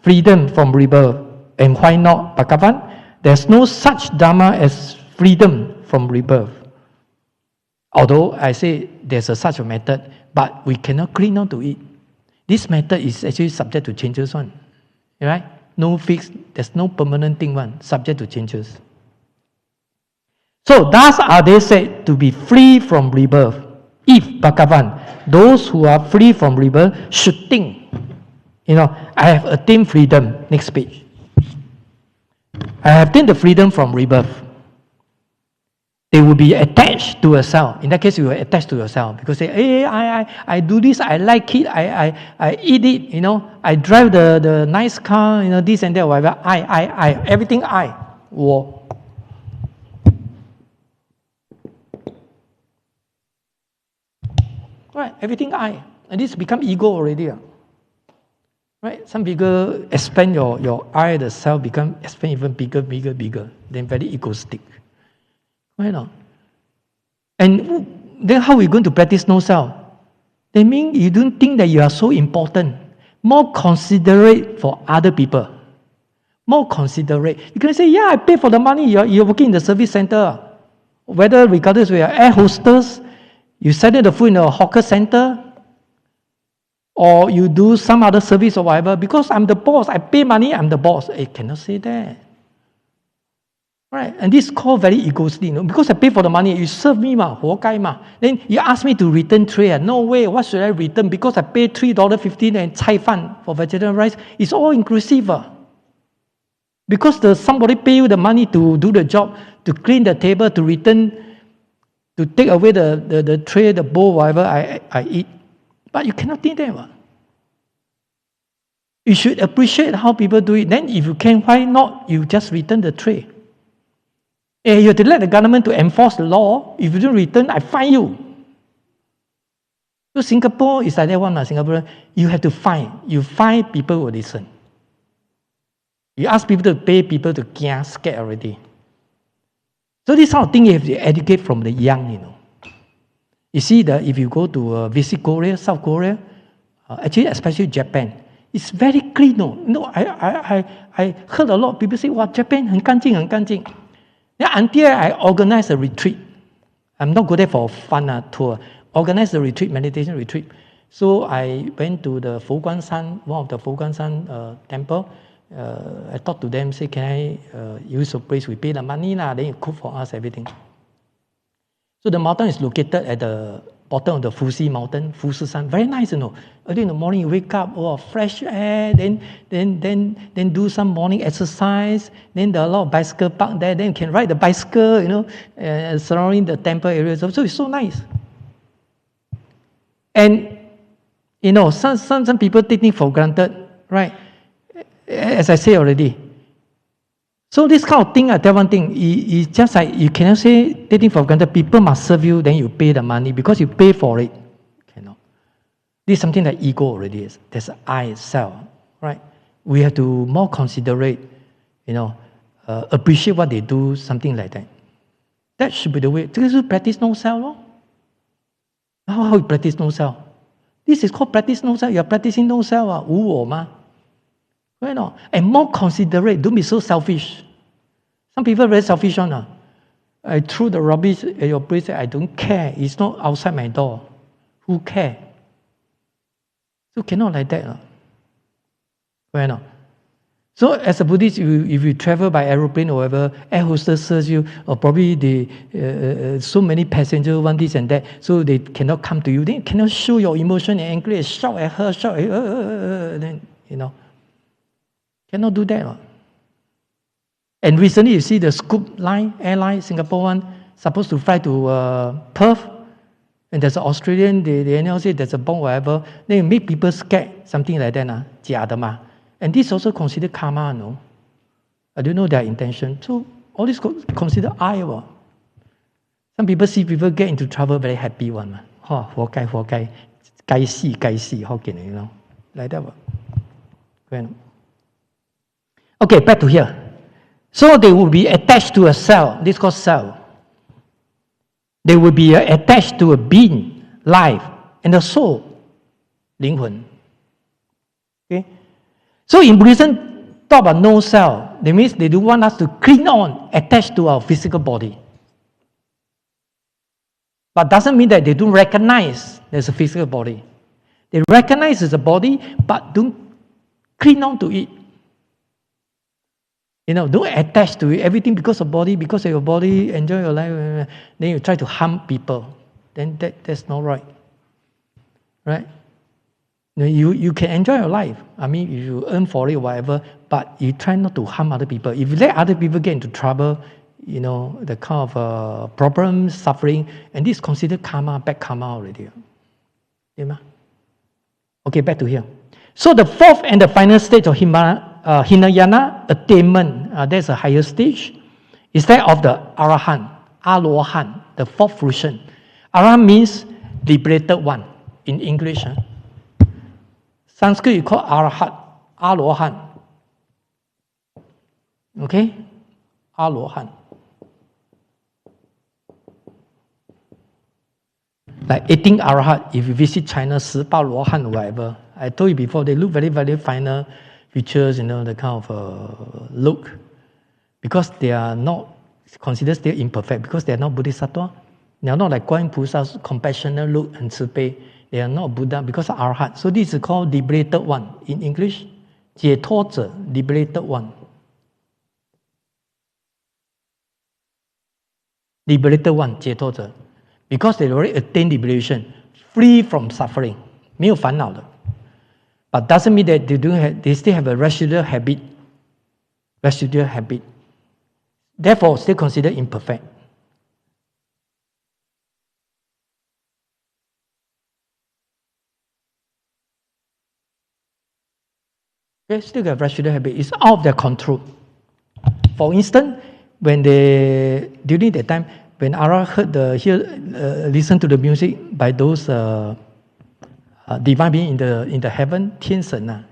freedom from rebirth. And why not, Bhagavan? There's no such Dharma as freedom from rebirth. Although I say there's such a method, but we cannot cling on to it. This method is actually subject to changes one. Right? No fixed, there's no permanent thing one, subject to changes. So thus are they said to be free from rebirth. If, Bhagavan, those who are free from rebirth should think, I have attained freedom. Next page. I have attained the freedom from rebirth. They will be attached to yourself. In that case, you will attach to yourself because say, hey, I do this, I like it, I eat it, I drive the nice car, this and that, whatever. I, everything I. 我. Right, everything I. And this become ego already. Right? Some people expand your I, the self, expand even bigger, then very egoistic. Why not? And then how are we going to practice no self? They mean you don't think that you are so important. More considerate for other people. More considerate. You can say, yeah, I pay for the money. You're working in the service center. Whether regardless we are air hostess, You sell the food in a hawker center, or you do some other service or whatever. Because I'm the boss, I pay money, I'm the boss. You cannot say that. Right? And this is called very egoistic. Because I pay for the money, you serve me,活该嘛. Then you ask me to return tray. No way, what should I return? Because I pay $3.15 and cai fan for vegetarian rice. It's all inclusive. Because somebody pay you the money to do the job, to clean the table, to return, to take away the tray, the bowl, whatever I eat. But you cannot think that. You should appreciate how people do it. Then if you can, why not? You just return the tray. You have to let the government to enforce the law. If you don't return, I fine you. So Singapore is like that one. Singapore, you have to fine. You fine, people will listen. You ask people to pay, people to scared already. So this kind of thing you have to educate from the young, You see that if you go to visit Korea, South Korea, actually especially Japan, it's very clean. I heard a lot of people say, "Wow, Japan 很干净, 很干净." Then until I organized a retreat, I'm not go there for fun tour. Organized a retreat, meditation retreat. So I went to the Foguanshan, one of the Foguanshan temple. I talked to them, say, can I use your place? We pay the money, then you cook for us, everything. So the mountain is located at the bottom of the Fuxi mountain, Fuxi Shan. Very nice, Early in the morning, you wake up, fresh air, then do some morning exercise. Then there are a lot of bicycle park there. Then you can ride the bicycle, surrounding the temple area. So it's so nice. And, some people take it for granted, right? As I say already. So this kind of thing, I tell one thing, it's just like you cannot say taking for granted. People must serve you, then you pay the money because you pay for it. Cannot. This is something that ego already is. There's I itself, right? We have to more considerate, appreciate what they do, something like that. That should be the way. This is practice no self. How you practice no self? This is called practice no self. You are practicing no self. 无我嘛. Right? And more considerate. Don't be so selfish. Some people are very selfish. I threw the rubbish at your place. I don't care. It's not outside my door. Who care? So cannot like that. Right? So as a Buddhist, if you travel by aeroplane or whatever, air hostess serves you, or probably so many passengers want this and that, so they cannot come to you. Then you cannot show your emotion and angry and shout at her, shout at her, then, Cannot do that. And recently you see the Scoop airline, Singapore one, supposed to fly to Perth, and there's an Australian, they announce it, there's a bomb, whatever. Then you make people scared, something like that. 假的嘛. And this also considered karma, no? I don't know their intention. So all this considered I. Some people see people get into trouble, very happy one. 活该, 该死, how can like that. Okay, back to here. So they will be attached to a cell. This is called cell. They will be attached to a being, life, and a soul, 灵魂. Okay? So in Buddhism, talk about no cell. That means they don't want us to cling on, attached to our physical body. But doesn't mean that they don't recognize there's a physical body. They recognize there's a body, but don't cling on to it. Don't attach to it. Everything because of body, because of your body, enjoy your life. Then you try to harm people. Then that's not right. Right? You can enjoy your life. I mean, if you earn for it or whatever, but you try not to harm other people. If you let other people get into trouble, the kind of problems, suffering, and this is considered karma, bad karma already. Okay, back to here. So the fourth and the final stage of Hinayana attainment, that's a higher stage, is that of the Arahant, Alohan, the fourth fruition. Arahant means liberated one in English. Sanskrit you call Arahat, Alohan. Okay? Alohan. Like 18 Arahat, if you visit China, 18 Lohan or whatever. I told you before, they look very, very finer features, the kind of look. Because they are not considered still imperfect, because they are not Bodhisattva. They are not like Guan Yin菩萨, compassionate look and 慈悲. They are not Buddha because of our heart. So this is called liberated one. In English, 解脱者, liberated one. Liberated one, 解脱者. Because they already attained liberation, free from suffering. 没有烦恼的. But doesn't mean that they still have a residual habit. Residual habit. Therefore, still considered imperfect. They still have residual habit. It's out of their control. For instance, when during that time, when Ara listen to the music by those divine being in the heaven, 天神啊,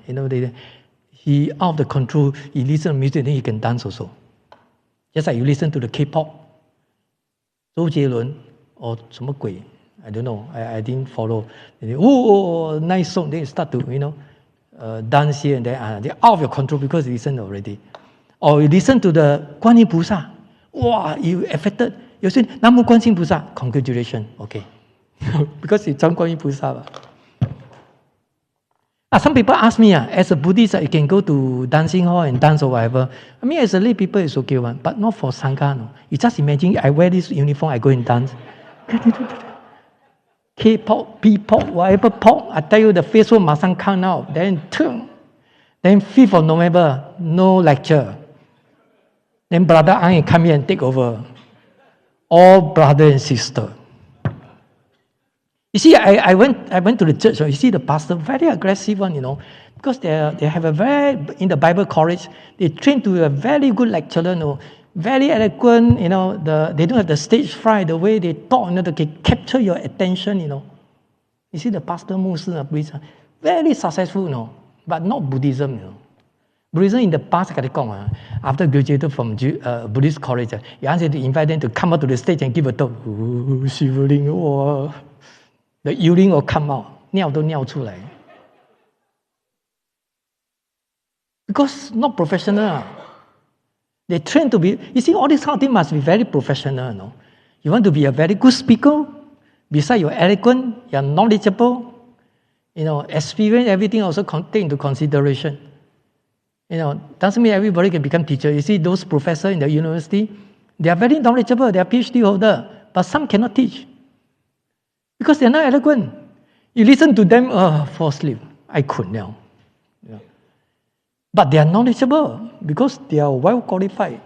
he out of the control. He listen to music, then he can dance also. Just like you listen to the K-pop, 周杰伦 or 什么鬼, I don't know. I didn't follow. Oh, nice song. Then you start to dance here and there. They're out of your control because you listen already. Or you listen to the 观音菩萨. Wow, you affected. You say, 南无观世音菩萨. Congratulations. Okay. Because you 唱观音菩萨吧. Some people ask me, as a Buddhist, you can go to dancing hall and dance or whatever. I mean, as a lay people, it's okay one, but not for Sangha. No. You just imagine I wear this uniform, I go and dance. K-pop, P-pop, whatever pop, I tell you the face will mustn't come out. Then 5th of November, no lecture. Then brother Ang come here and take over. All brother and sister. You see, I went to the church. You see the pastor, very aggressive one, because they have in the Bible college, they train to be a very good lecturer, very eloquent, they don't have the stage fright, the way they talk, they can capture your attention, You see the pastor, Muslim, priest, very successful, but not Buddhism, Buddhism in the past, after graduated from Buddhist college, you ask them to invite them to come up to the stage and give a talk. Ooh, shivering, oh. The urine will come out. 尿都尿出来. Because not professional. They train to be, you see, all this kind of thing must be very professional. You want to be a very good speaker, besides you're eloquent, you're knowledgeable, experience, everything also take into consideration. Doesn't mean everybody can become teacher. You see, those professors in the university, they are very knowledgeable, they are PhD holder, but some cannot teach. Because they're not eloquent. You listen to them, fall asleep. I couldn't now. Yeah. But they are knowledgeable because they are well qualified.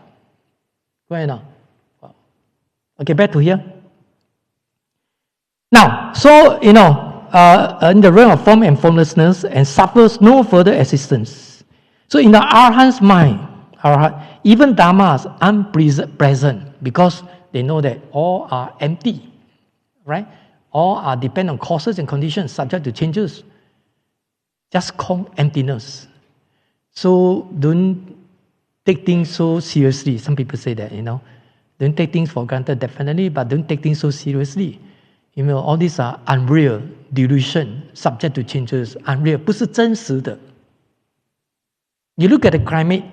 Right now. Okay, back to here. Now, so, in the realm of form and formlessness and suffers no further existence. So in the Arhat's mind, even Dharmas are unpresent because they know that all are empty. Right? All are dependent on causes and conditions, subject to changes. Just call emptiness. So don't take things so seriously. Some people say that, Don't take things for granted, definitely, but don't take things so seriously. All these are unreal, delusion, subject to changes, unreal, 不是真实的. You look at the climate,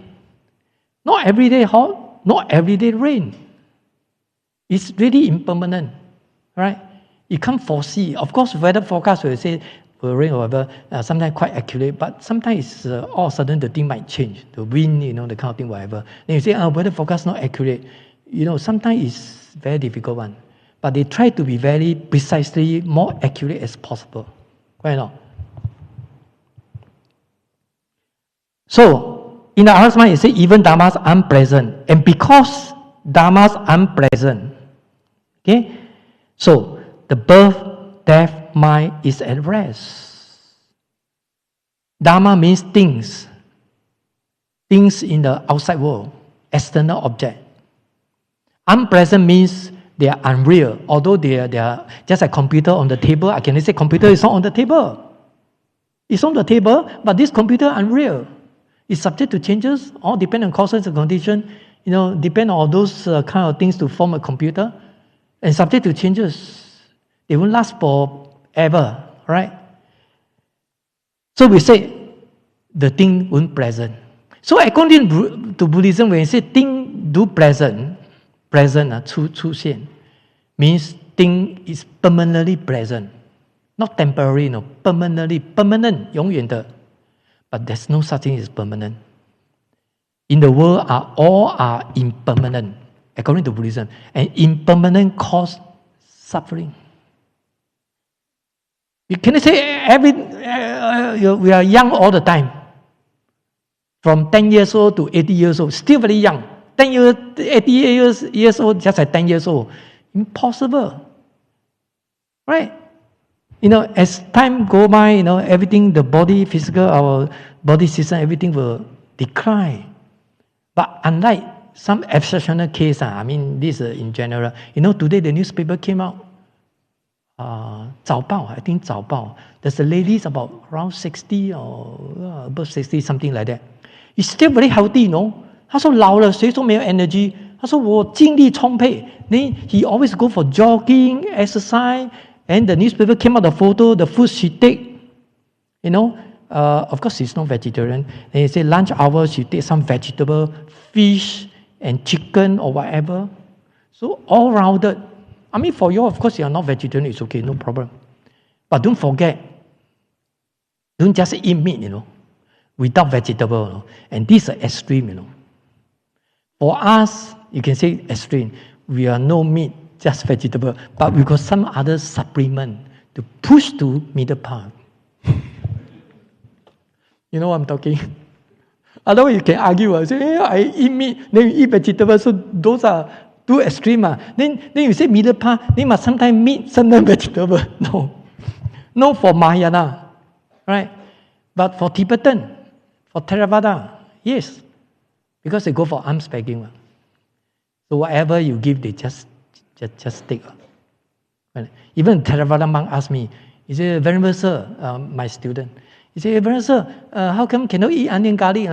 not every day hot, not every day rain. It's really impermanent, right? You can't foresee. Of course, weather forecast will say will rain or whatever, sometimes quite accurate, but sometimes all of a sudden the thing might change. The wind, the kind of thing, whatever. Then you say, weather forecast not accurate. Sometimes it's very difficult one. But they try to be very precisely more accurate as possible. Why not? So, in the Arhat's mind, it says even Dharmas are unpleasant. And because Dharmas are unpleasant, okay, so the birth, death, mind is at rest. Dharma means things. Things in the outside world, external object. Unpleasant means they are unreal. Although they are just a computer on the table, I can say computer is not on the table. It's on the table, but this computer is unreal. It's subject to changes, all depend on causes and conditions, depend on all those kind of things to form a computer, and subject to changes. They won't last forever, right? So we say the thing won't present. So according to Buddhism, when you say thing do present, 出现 means thing is permanently present. Not temporary, no, permanently, permanent, 永远的. But there's no such thing as permanent. In the world, all are impermanent, according to Buddhism. And impermanent cause suffering. You cannot say we are young all the time. From 10 years old to 80 years old, still very young. 80 years old, just like 10 years old. Impossible. Right? As time go by, everything, the body, physical, our body system, everything will decline. But unlike some exceptional case, this in general, today the newspaper came out, 早报, I think 早报, there's a lady about around 60 or above 60, something like that. He's still very healthy, 他说老了谁说没有 energy? 他说我精力充沛. Then he always go for jogging, exercise, and the newspaper came out the photo, the food she take. Of course she's not vegetarian. And he said lunch hour she take some vegetable, fish and chicken or whatever. So all rounded. For you, of course, you are not vegetarian, it's okay, no problem. But don't forget, don't just eat meat, without vegetable. And this is extreme, For us, you can say extreme. We are no meat, just vegetable. But we got some other supplement to push to middle path. You know what I'm talking? Otherwise, you can argue, say, I eat meat, then you eat vegetable, so those are too extreme. Then you say middle path, they must sometimes meat, sometimes vegetable. No for Mahayana, right? But for Tibetan, for Theravada, yes. Because they go for alms begging. So whatever you give, they just take. Even Theravada monk asked me, he said, Venerable Sir, my student, he said, Venerable Sir, how come cannot eat onion garlic?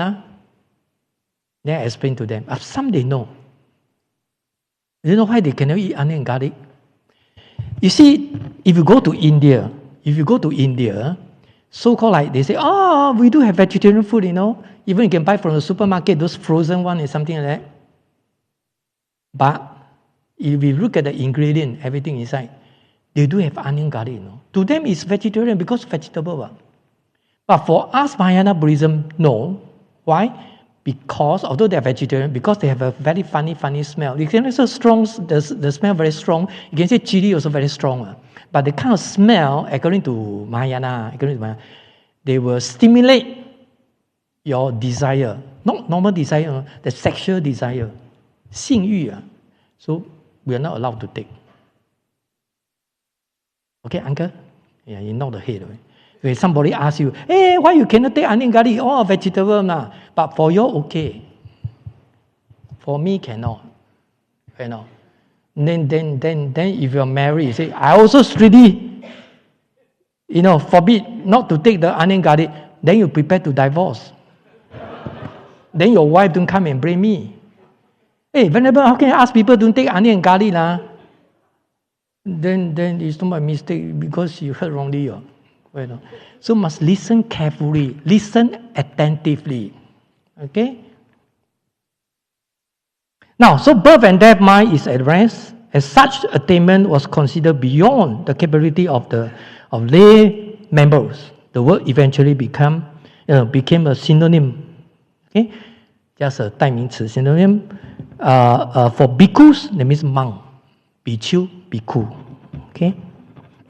Then I explained to them. Some they know. You know why they cannot eat onion and garlic? You see, if you go to India, so-called like they say, we do have vegetarian food, Even you can buy from the supermarket, those frozen one and something like that. But if you look at the ingredient, everything inside, they do have onion garlic, To them it's vegetarian because vegetable. But for us, Mahayana Buddhism, no. Why? Because, although they are vegetarian, because they have a very funny smell. You can also strong, the smell very strong. You can say chili also very strong. But the kind of smell, according to Mahayana, they will stimulate your desire. Not normal desire, the sexual desire. 性欲. So we are not allowed to take. Okay, uncle? Yeah, you know the head. Right? When somebody asks you, hey, why you cannot take onion garlic? Oh, vegetable. But for you, okay. For me, cannot. Then if you're married, you say, I also strictly, forbid not to take the onion garlic. Then you prepare to divorce. Then your wife don't come and blame me. Hey, Venerable, how can I ask people don't take onion and garlic? Then it's not my mistake because you heard wrongly. So must listen carefully, listen attentively. Okay? Now, so birth and death mind is at rest. As such, attainment was considered beyond the capability of lay members. The word eventually became a synonym. Okay? Just a 代名词 synonym. For bhikkhus, that means monk. Bhikkhu, bhikkhu. Okay?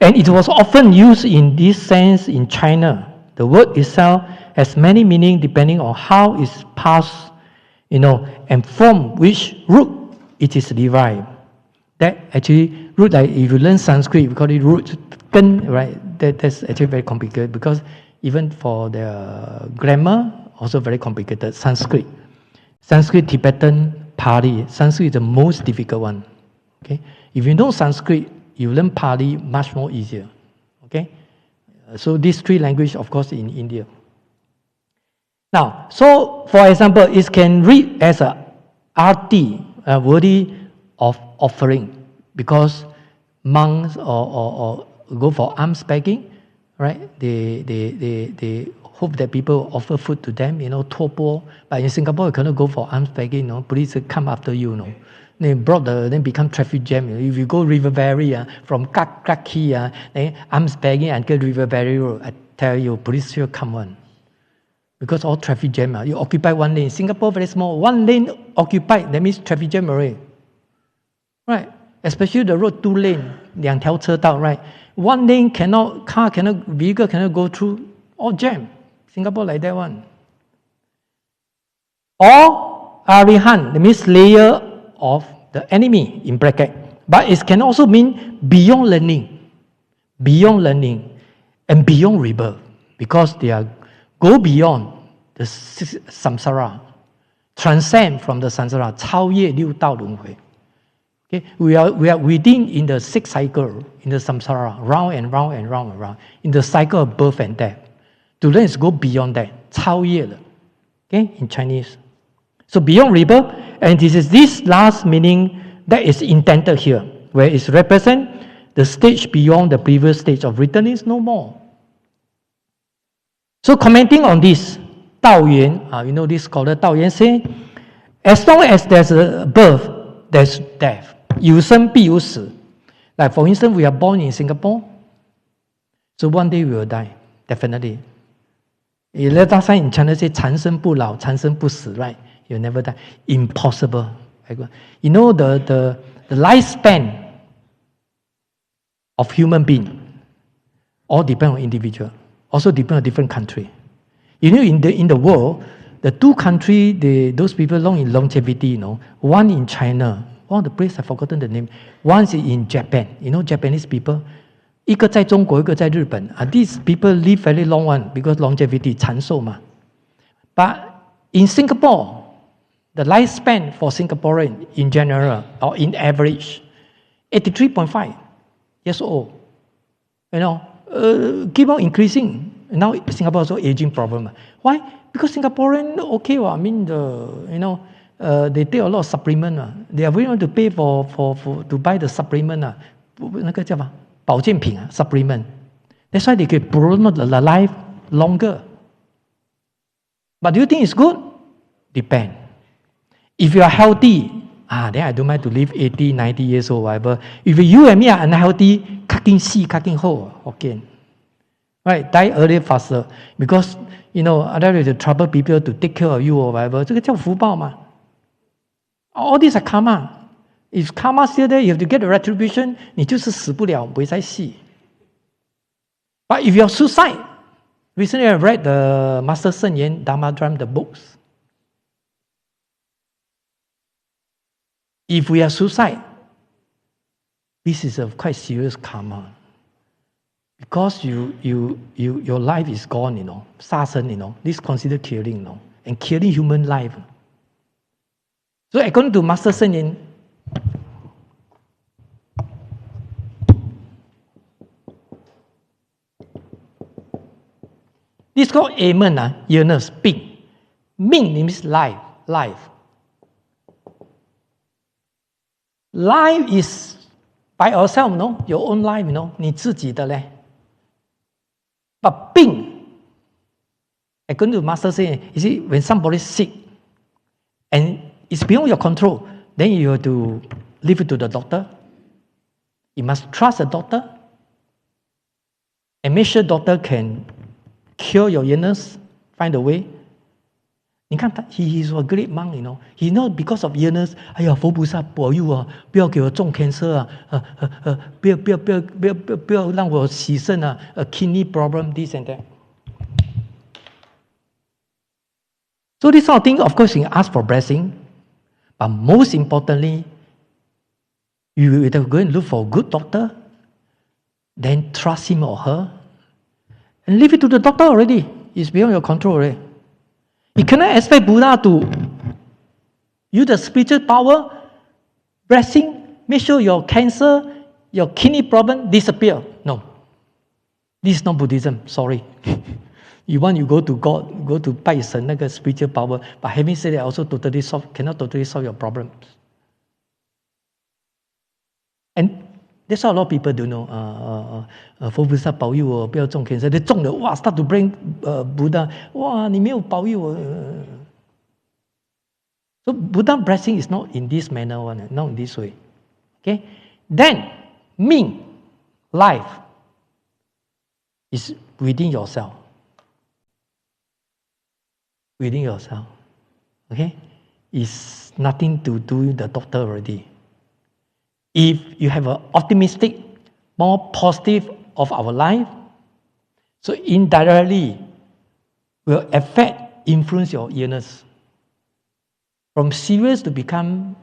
And it was often used in this sense in China. The word itself has many meanings depending on how it's passed, and from which root it is derived. That actually, root, like if you learn Sanskrit, we call it root,根, right? That's actually very complicated because even for the grammar, also very complicated. Sanskrit, Tibetan, Pali. Sanskrit is the most difficult one. Okay? If you know Sanskrit, you learn Pali much more easier. Okay? So these three languages, of course, in India. Now, so for example, it can read as a arti, worthy of offering, because monks or go for alms begging, right? They hope that people offer food to them, 托钵. But in Singapore, you cannot go for alms begging, police come after you, they then become traffic jam. If you go River Valley, from Clarke Quay, then arms bagging until River Valley Road, I tell you, police will come on. Because all traffic jam, you occupy one lane. Singapore very small, one lane occupied, that means traffic jam already. Right? Especially the road 2 lane, 2条车道, right? One lane vehicle cannot go through, all jam. Singapore like that one. Or Arihan, that means layer of the enemy in bracket. But it can also mean beyond learning, and beyond rebirth, because they are go beyond the samsara, transcend from the samsara, 超越六道轮回. Okay, we are within in the 6th cycle in the samsara, round and round and round and round, in the cycle of birth and death. To learn is go beyond that, 超越了. Okay, in Chinese. So beyond rebirth, and this last meaning that is intended here, where it represents the stage beyond the previous stage of returning is no more. So commenting on this, Dao Yuan, you know this scholar Dao Yuan say, as long as there's a birth, there's death. 有生必有死. Like for instance, we are born in Singapore, so one day we will die, definitely. Let us say in China say 长生不老, 长生不死, right? You'll never die. Impossible. You know the lifespan of human being all depend on individual. Also depend on different country. You know, in the world, the 2 countries, those people long in longevity, you know. One in China, one of the places I've forgotten the name. One is in Japan. You know, Japanese people. 一个在中国，一个在日本. These people live very long one because longevity 长寿嘛. But in Singapore, the lifespan for Singaporean in general or in average, 83.5 years old. You know, keep on increasing. Now Singapore also aging problem. Why? Because Singaporean okay, well, I mean they take a lot of supplement. They are willing to pay for to buy the supplement. 那个叫什么保健品 supplement. That's why they can prolong the life longer. But do you think it's good? Depend. If you are healthy, then I don't mind to live 80, 90 years old, whatever. If you and me are unhealthy, cutting hole, okay. Right, die earlier, faster. Because, you know, otherwise you trouble people to take care of you or whatever. 这个叫福报嘛. All these are karma. If karma still there, you have to get the retribution, 你就是死不了，不会再死. But if you're suicide, recently I read the Master Sen Yen Dharma Drum, the books. If we are suicide, this is a quite serious karma. Because your life is gone, you know. 杀生, you know. This is considered killing, you know. And killing human life. So according to Master Sen Yen, this is called amen, illness, 病. 命 means life. Life is by ourselves, no? Your own life, you know, 你自己的嘞. But 病, according to Master saying, you see, when somebody is sick and it's beyond your control, then you have to leave it to the doctor. You must trust the doctor and make sure doctor can cure your illness, find a way. 你看他 he is a great monk, you know. He know because of illness, 哎呀，佛菩萨保佑啊，不要给我中 cancer 不要让我洗肾kidney problem, this and that. So this sort of thing, of course, you can ask for blessing, but most importantly, you will go and look for a good doctor, then trust him or her, and leave it to the doctor already. It's beyond your control already. You cannot expect Buddha to use the spiritual power, blessing, make sure your cancer, your kidney problem disappear. No. This is not Buddhism, sorry. You go to God, go to 拜神那个 spiritual power, but having said that, also cannot totally solve your problems. And that's what a lot of people don't know. 佛菩萨保佑我不要中 cancer. They 中了，哇 start to bring Buddha. 哇，你没有保佑我。So Buddha blessing is not in this manner, not in this way. Okay? Then, mean, life, is within yourself. Within yourself. Okay? It's nothing to do with the doctor already. If you have an optimistic, more positive of our life, so indirectly will affect, influence your illness. From serious to become,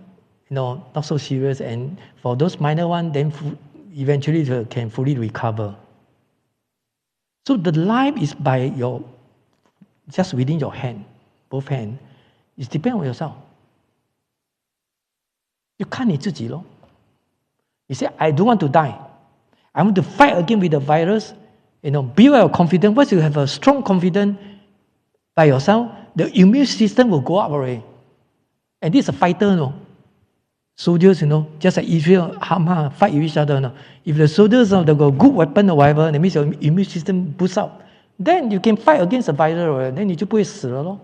not so serious, and for those minor ones, then eventually they can fully recover. So the life is just within your hand, both hands. It depends on yourself. You can't 你自己咯. You say, I don't want to die. I want to fight again with the virus. Build your confidence. Once you have a strong confidence by yourself, the immune system will go up already. And this is a fighter, Soldiers, just like Israel, Hamas, fight with each other. If the soldiers have got good weapon or whatever, that means your immune system boosts up. Then you can fight against the virus, then 你就不会死了咯.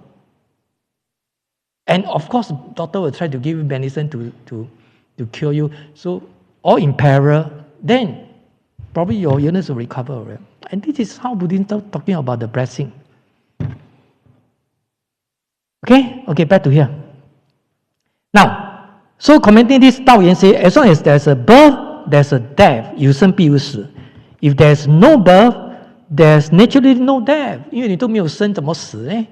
And of course, doctor will try to give you medicine to cure you. So, all in parallel, then probably your illness will recover already. And this is how Buddhism is talking about the blessing. Okay, back to here. Now, so commenting this, Dao Yan say, as long as there's a birth, there's a death. 有生必有死. If there's no birth, there's naturally no death. 因为你都没有生，怎么死呢？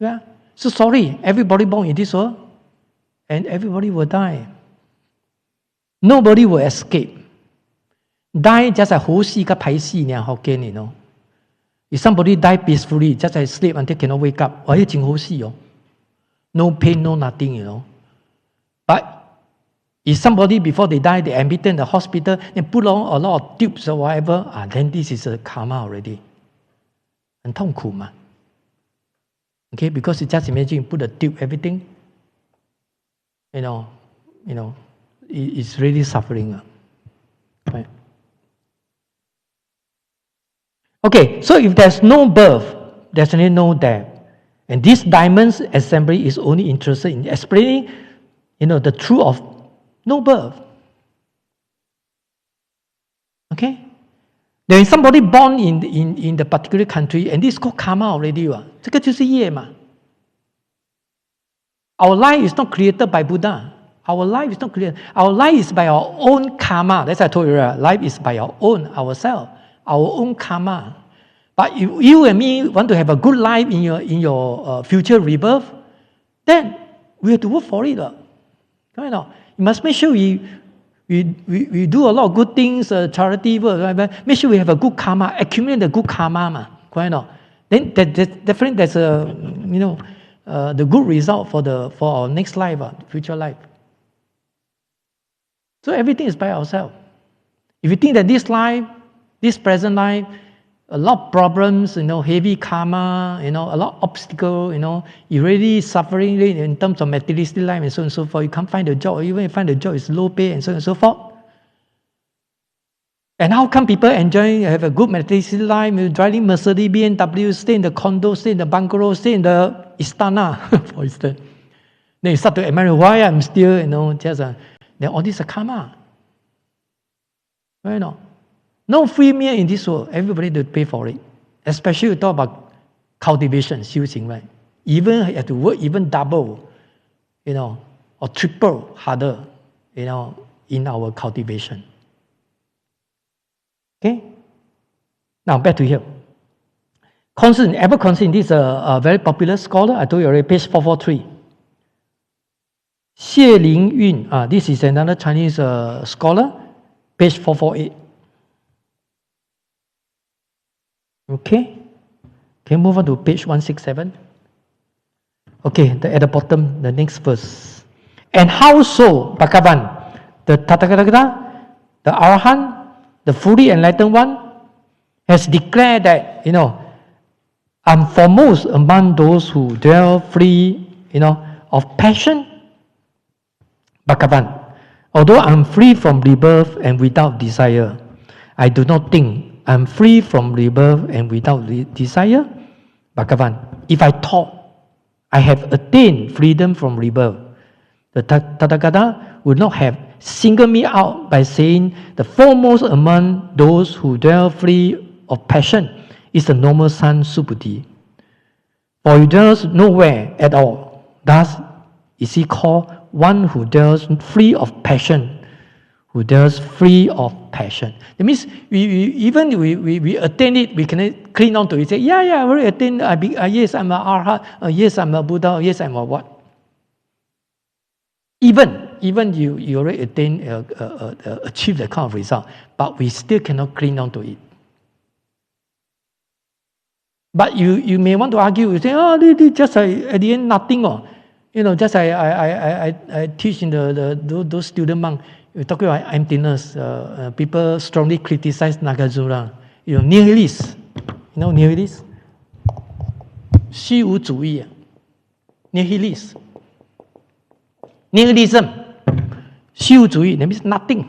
对吧？ So sorry, everybody born in this world, and everybody will die. Nobody will escape. Die just like 呼吸跟排氣那樣Hokkien, If somebody die peacefully, just like sleep until cannot wake up, 我要靜呼吸No pain, no nothing, But if somebody before they die, they admitted in the hospital, and put on a lot of tubes or whatever, then this is a karma already. 很痛苦嘛。 Okay, because you just imagine you put a tube, everything, it's really suffering. Right? Okay, so if there's no birth, there's really no death. And this diamond's assembly is only interested in explaining, the truth of no birth. Okay? There is somebody born in the particular country, and this is called karma already. 这个就是业嘛. Our life is not created by Buddha. Our life is not created. Our life is by our own karma. That's what I told you. Life is by our own, ourselves, our own karma. But if you and me want to have a good life in your future rebirth, then we have to work for it. You must make sure we do a lot of good things, charity work, make sure we have a good karma, accumulate the good karma. Then definitely there's the good result for our next life, future life. So everything is by ourselves. If you think that this life, this present life, a lot of problems, heavy karma, a lot of obstacles, you're really suffering in terms of materialistic life and so on and so forth. You can't find a job, or even if you find a job, it's low pay and so on and so forth. And how come people have a good materialistic life, driving Mercedes, BMW, stay in the condo, stay in the bungalow, stay in the istana, for instance. Then you start to admire why I'm still, then all this is karma. No free meal in this world. Everybody will pay for it. Especially you talk about cultivation, 修行, right? Even you have to work even double, or triple harder, in our cultivation. Okay? Now back to here. Albert Constant, this is a very popular scholar. I told you already, page 443. Xie Ling Yun, this is another Chinese scholar, page 448. Okay, move on to page 167. Okay, at the bottom, the next verse. And how so, Bhagavan, the Tathagata, the Arahant, the fully enlightened one, has declared that, I'm foremost among those who dwell free, of passion. Bhagavan, although I'm free from rebirth and without desire, I do not think I'm free from rebirth and without desire. Bhagavan, if I thought I have attained freedom from rebirth. The Tathagata would not have singled me out by saying the foremost among those who dwell free of passion is the normal son Subhuti. For he dwells nowhere at all. Thus is he called one who dwells free of passion. Who dwells free of passion. That means we attain it, we can cling on to it. Say, yeah, I already attained. Yes, I'm an arhat. Yes, I'm a Buddha. Yes, I'm a what? Even you already attain, achieve that kind of result, but we still cannot cling on to it. But you may want to argue. You say, oh, this just at the end nothing. Just I teach in those student monks. We talk about emptiness. People strongly criticize Nagarjuna. Nihilist. Nihilist? 虚无主义. Nihilist. Nihilism. 虚无主义. That means nothing.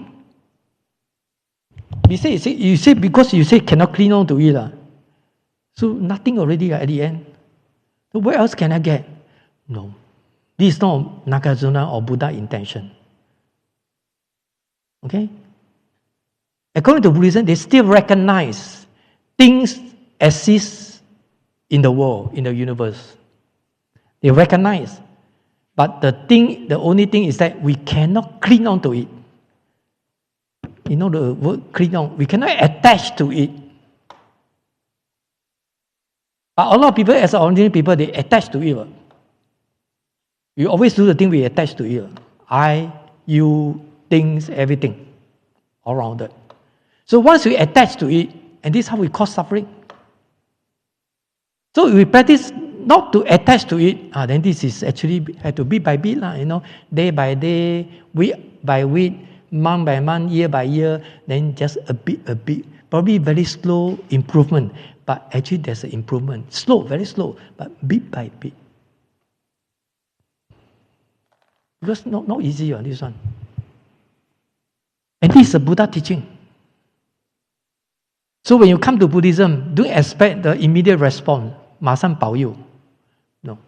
You say because you say cannot cling on to it. So nothing already at the end. So what else can I get? No. This is not Nagarjuna or Buddha intention. Okay? According to Buddhism, they still recognize things exist in the world, in the universe. They recognize. But the only thing is that we cannot cling on to it. The word cling on, we cannot attach to it. But a lot of people, as ordinary people, they attach to it. We always do the thing we attach to it. I, you, things, everything, all around it. So once we attach to it, and this is how we cause suffering. So we practice not to attach to it. Then this is actually had to be by bit, day by day, week by week, month by month, year by year. Then just a bit, probably very slow improvement. But actually, there's an improvement. Slow, very slow, but bit by bit. Because not easy on this one. And this is a Buddha teaching. So when you come to Buddhism, don't expect the immediate response. 马上保佑. No.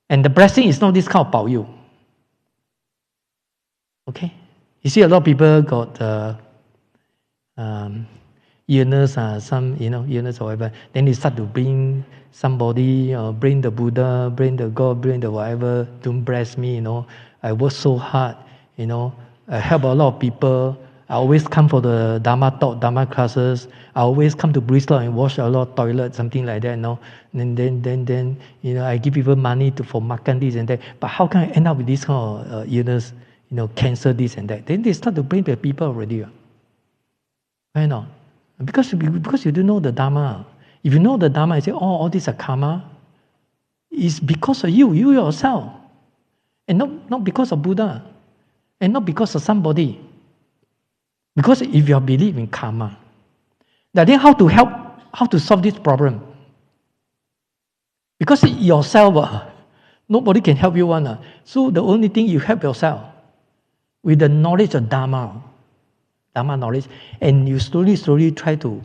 And the blessing is not this kind of 保佑. Okay? You see a lot of people got illness, some illness or whatever. Then they start to bring somebody, bring the Buddha, bring the God, bring the whatever. Don't bless me, I work so hard, I help a lot of people. I always come for the Dharma talk, Dharma classes. I always come to Buddhist law and wash a lot of toilets, something like that. Then I give people money for makan this and that. But how can I end up with this kind of illness, cancer, this and that? Then they start to blame the people already. Why not? Because you don't know the Dharma. If you know the Dharma, you say, all these are karma. It's because of you yourself. And not because of Buddha. And not because of somebody. Because if you believe in karma, then how to solve this problem? Because yourself, nobody can help you one. So the only thing you help yourself with the knowledge of Dharma knowledge, and you slowly try to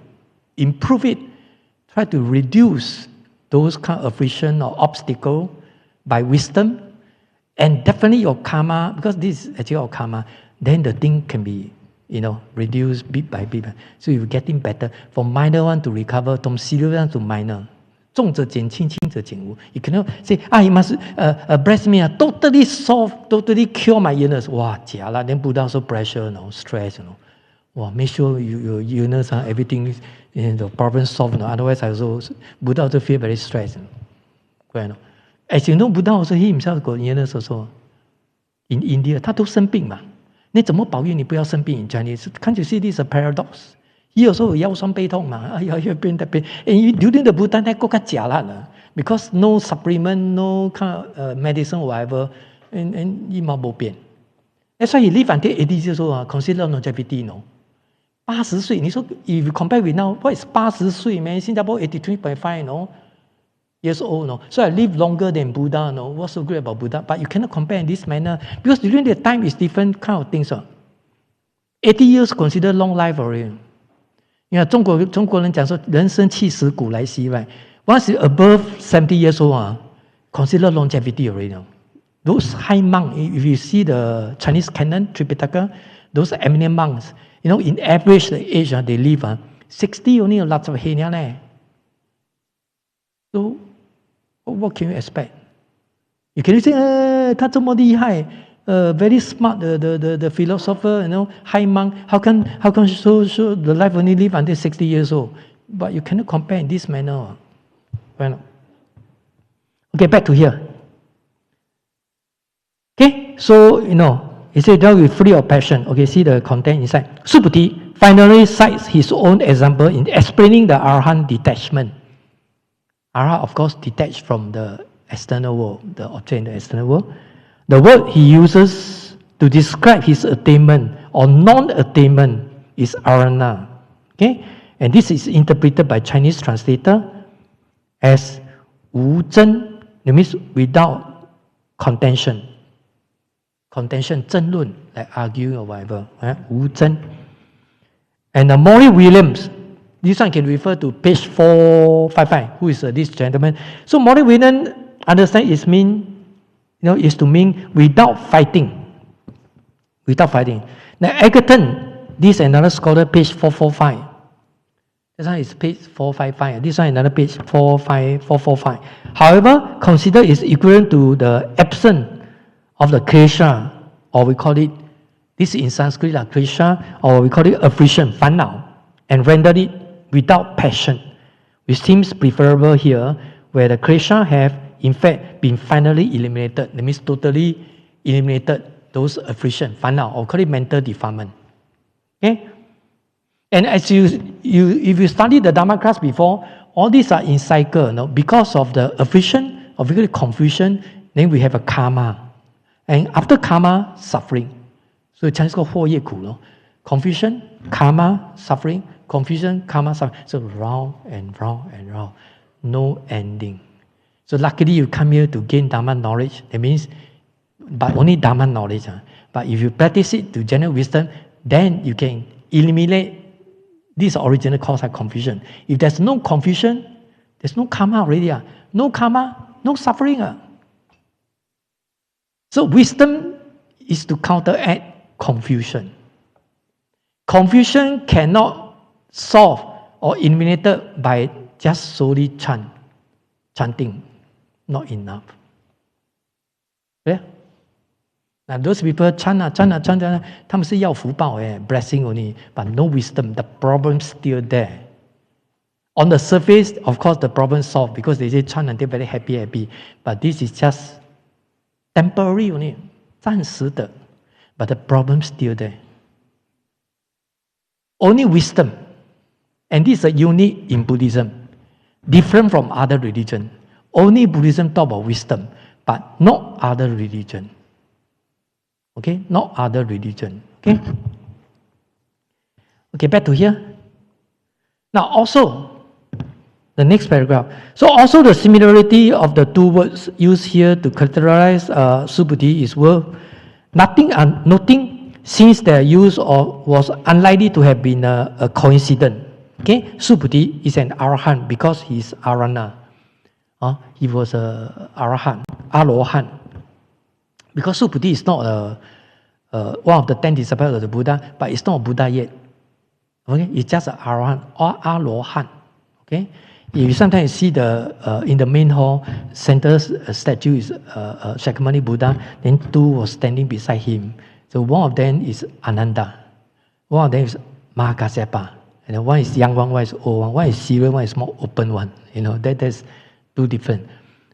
improve it, try to reduce those kind of friction or obstacle by wisdom, and definitely your karma, because this is actually your karma, then the thing can be reduced bit by bit. So you're getting better. From minor one to recover, from serious one to minor. 重则减轻，轻则减无. You cannot say, you must bless me, totally solve, totally cure my illness. Wow, jialat. Then Buddha also pressure, stress, Wow, make sure your illness, everything, the problem solved. Otherwise, Buddha also feel very stressed. As you know, Buddha also he himself got illness also. In India, 他都生病嘛。你怎么保佑你不要生病 in Chinese? Can't you see this is a paradox? He also 腰酸背痛嘛，here pain that pain. And during the Buddha time 更加假啦 because no supplement, no kind of medicine whatever, and 一毛不变. That's why he live until 80 years old, consider longevity, 80岁，你说 if you compare with now, what is 80岁 man? 新加坡 83.5, years old, So I live longer than Buddha, What's so great about Buddha? But you cannot compare in this manner because during the time is different kind of things. 80 years considered long life already. 中国人讲说人生70古来稀 right? Once you're above 70 years old, considered longevity already now. Those high monks, if you see the Chinese canon, Tripitaka, those eminent monks, in average the age they live 60 only, lots of hair. So, what can you expect? You can say, 他这么厉害 very smart, the philosopher, high monk. How can so the life only live until 60 years old? But you cannot compare in this manner. Why not? Okay, back to here. Okay, so he said that we're free of passion. Okay, see the content inside. Subhuti finally cites his own example in explaining the Arahant detachment. Arahant, of course, detached from the external world, the object in the external world. The word he uses to describe his attainment or non-attainment is arana. Okay, and this is interpreted by Chinese translator as wu zhen. It means without contention. Contention, 争论, like arguing or whatever. Wu zhen. And Maury Williams, this one can refer to page 455. Who is this gentleman? So Maury Williams understand is is to mean without fighting. Without fighting. Now Egerton, this is another scholar, page 445. This one is page 455. This one another page 445. However, consider is equivalent to the absence of the klesha, or we call it, this in Sanskrit like klesha, or we call it affliction, 烦恼, and render it without passion, which seems preferable here, where the klesha have in fact been finally eliminated. That means totally eliminated those affliction, 烦恼, or call it mental defilement. Okay? And as if you study the Dharma class before, all these are in cycle. Because of the affliction, or we call it confusion, then we have a karma. And after karma, suffering. So Chinese called 祸业苦. Confusion, karma, suffering, confusion, karma, suffering. So round and round and round. No ending. So luckily you come here to gain Dharma knowledge. That means, but only Dharma knowledge. But if you practice it to generate wisdom, then you can eliminate this original cause of confusion. If there's no confusion, there's no karma already. No karma, no suffering. So wisdom is to counteract confusion. Confusion cannot solve or eliminated by just solely chanting. Not enough. Yeah? Now those people chant, 他们是要福报 blessing only, but no wisdom. The problem still there. On the surface, of course, the problem solved because they say chant and they're very happy. But this is just temporary only, 暂时的. But the problem still there. Only wisdom, and this is unique in Buddhism, different from other religion. Only Buddhism talk about wisdom, but not other religion. Okay, not other religion. Okay. Okay, back to here. Now also, the next paragraph. So also the similarity of the two words used here to characterize Subhuti is worth noting, since their use was unlikely to have been a coincidence. Okay, Subhuti is an Arahant because he is Arana. He was a Arahant, Alohan. Because Subhuti is not one of the 10 disciples of the Buddha, but it's not a Buddha yet. Okay, it's just an Arahant or Alohan. Okay, if you sometimes see the in the main hall, center statue is Shakyamuni Buddha, then two was standing beside him. So one of them is Ananda, one of them is Mahakasyapa, and then one is young one is old one is serious, one is more open one. That's two different.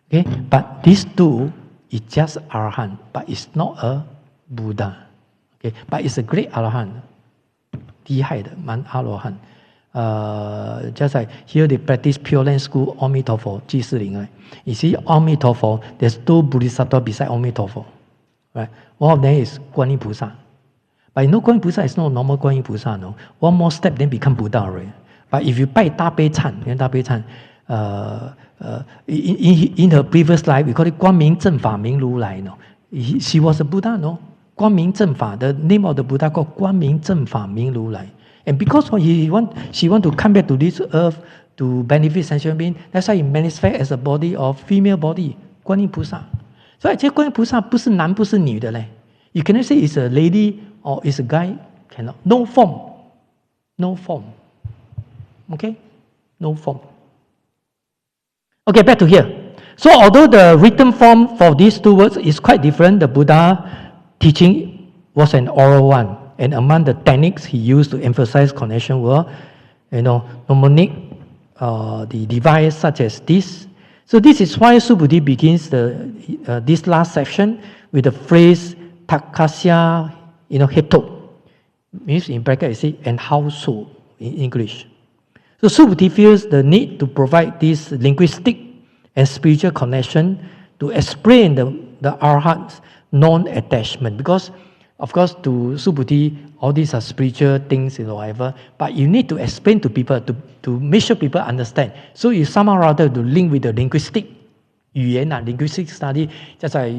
Okay, but these two is just Arahant, but it's not a Buddha. Okay, but it's a great Arahant. 厉害的，蛮阿罗汉。Just like here they practice Pure Land School, 阿弥陀佛，祭祀灵。Right? You see, 阿弥陀佛, there's two Bodhisattva beside 阿弥陀佛。Right? One of them is 观音菩萨。But you know 观音菩萨 is not normal 观音菩萨 no. One more step then become Buddha already. But if you 拜大悲忏，大悲忏，in her previous life we call it 光明正法明如来 no. She was a Buddha no. 光明正法 the name of the Buddha called 光明正法明如来。And because she want to come back to this earth to benefit sentient being, that's why he manifests as a body of female body, 观音菩萨。所以这观音菩萨不是男不是女的嘞。You cannot say it's a lady or it's a guy. Cannot. No form. No form. Okay? No form. Okay, back to here. So although the written form for these two words is quite different, the Buddha teaching was an oral one. And among the techniques he used to emphasize connection were, mnemonic, the device such as this. So this is why Subhuti begins this last section with the phrase Takasya, Heto. Means in bracket you see, and how so in English. So Subhuti feels the need to provide this linguistic and spiritual connection to explain the Arhat's non-attachment. Because, of course, to Subhuti, all these are spiritual things, whatever. But you need to explain to people to make sure people understand. So you somehow rather to link with the linguistic 语言linguistic study, just like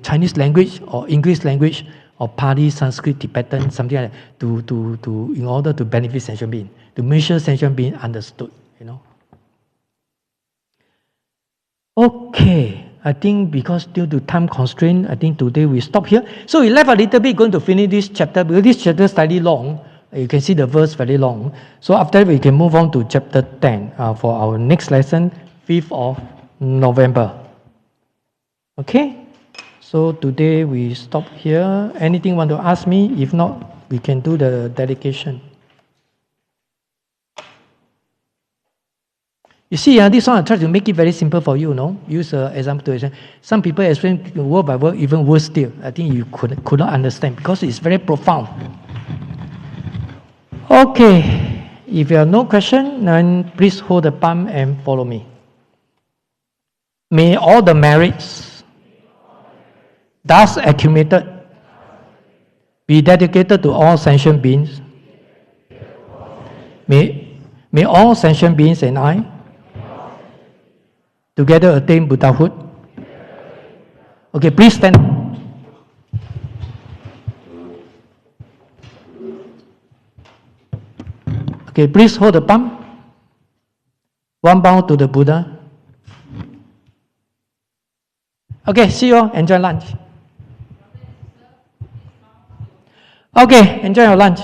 Chinese language or English language or Pali, Sanskrit, Tibetan, something like that, to in order to benefit sentient being, to make sure sentient being understood, Okay, I think because due to time constraint, I think today we stop here. So we left a little bit going to finish this chapter, because this chapter is slightly long. You can see the verse very long. So after we can move on to chapter 10 for our next lesson, 5th of November. Okay? So today we stop here. Anything want to ask me? If not, we can do the dedication. You see, this one I try to make it very simple for you, Use an example to explain. Some people explain word by word, even worse still. I think you could not understand because it's very profound. Okay, if you have no question, then please hold the palm and follow me. May all the merits thus accumulated be dedicated to all sentient beings. May all sentient beings and I together attain Buddhahood. Okay, please stand. Okay, please hold the palm. One bow to the Buddha. Okay, see you all. Enjoy lunch. Okay, enjoy your lunch.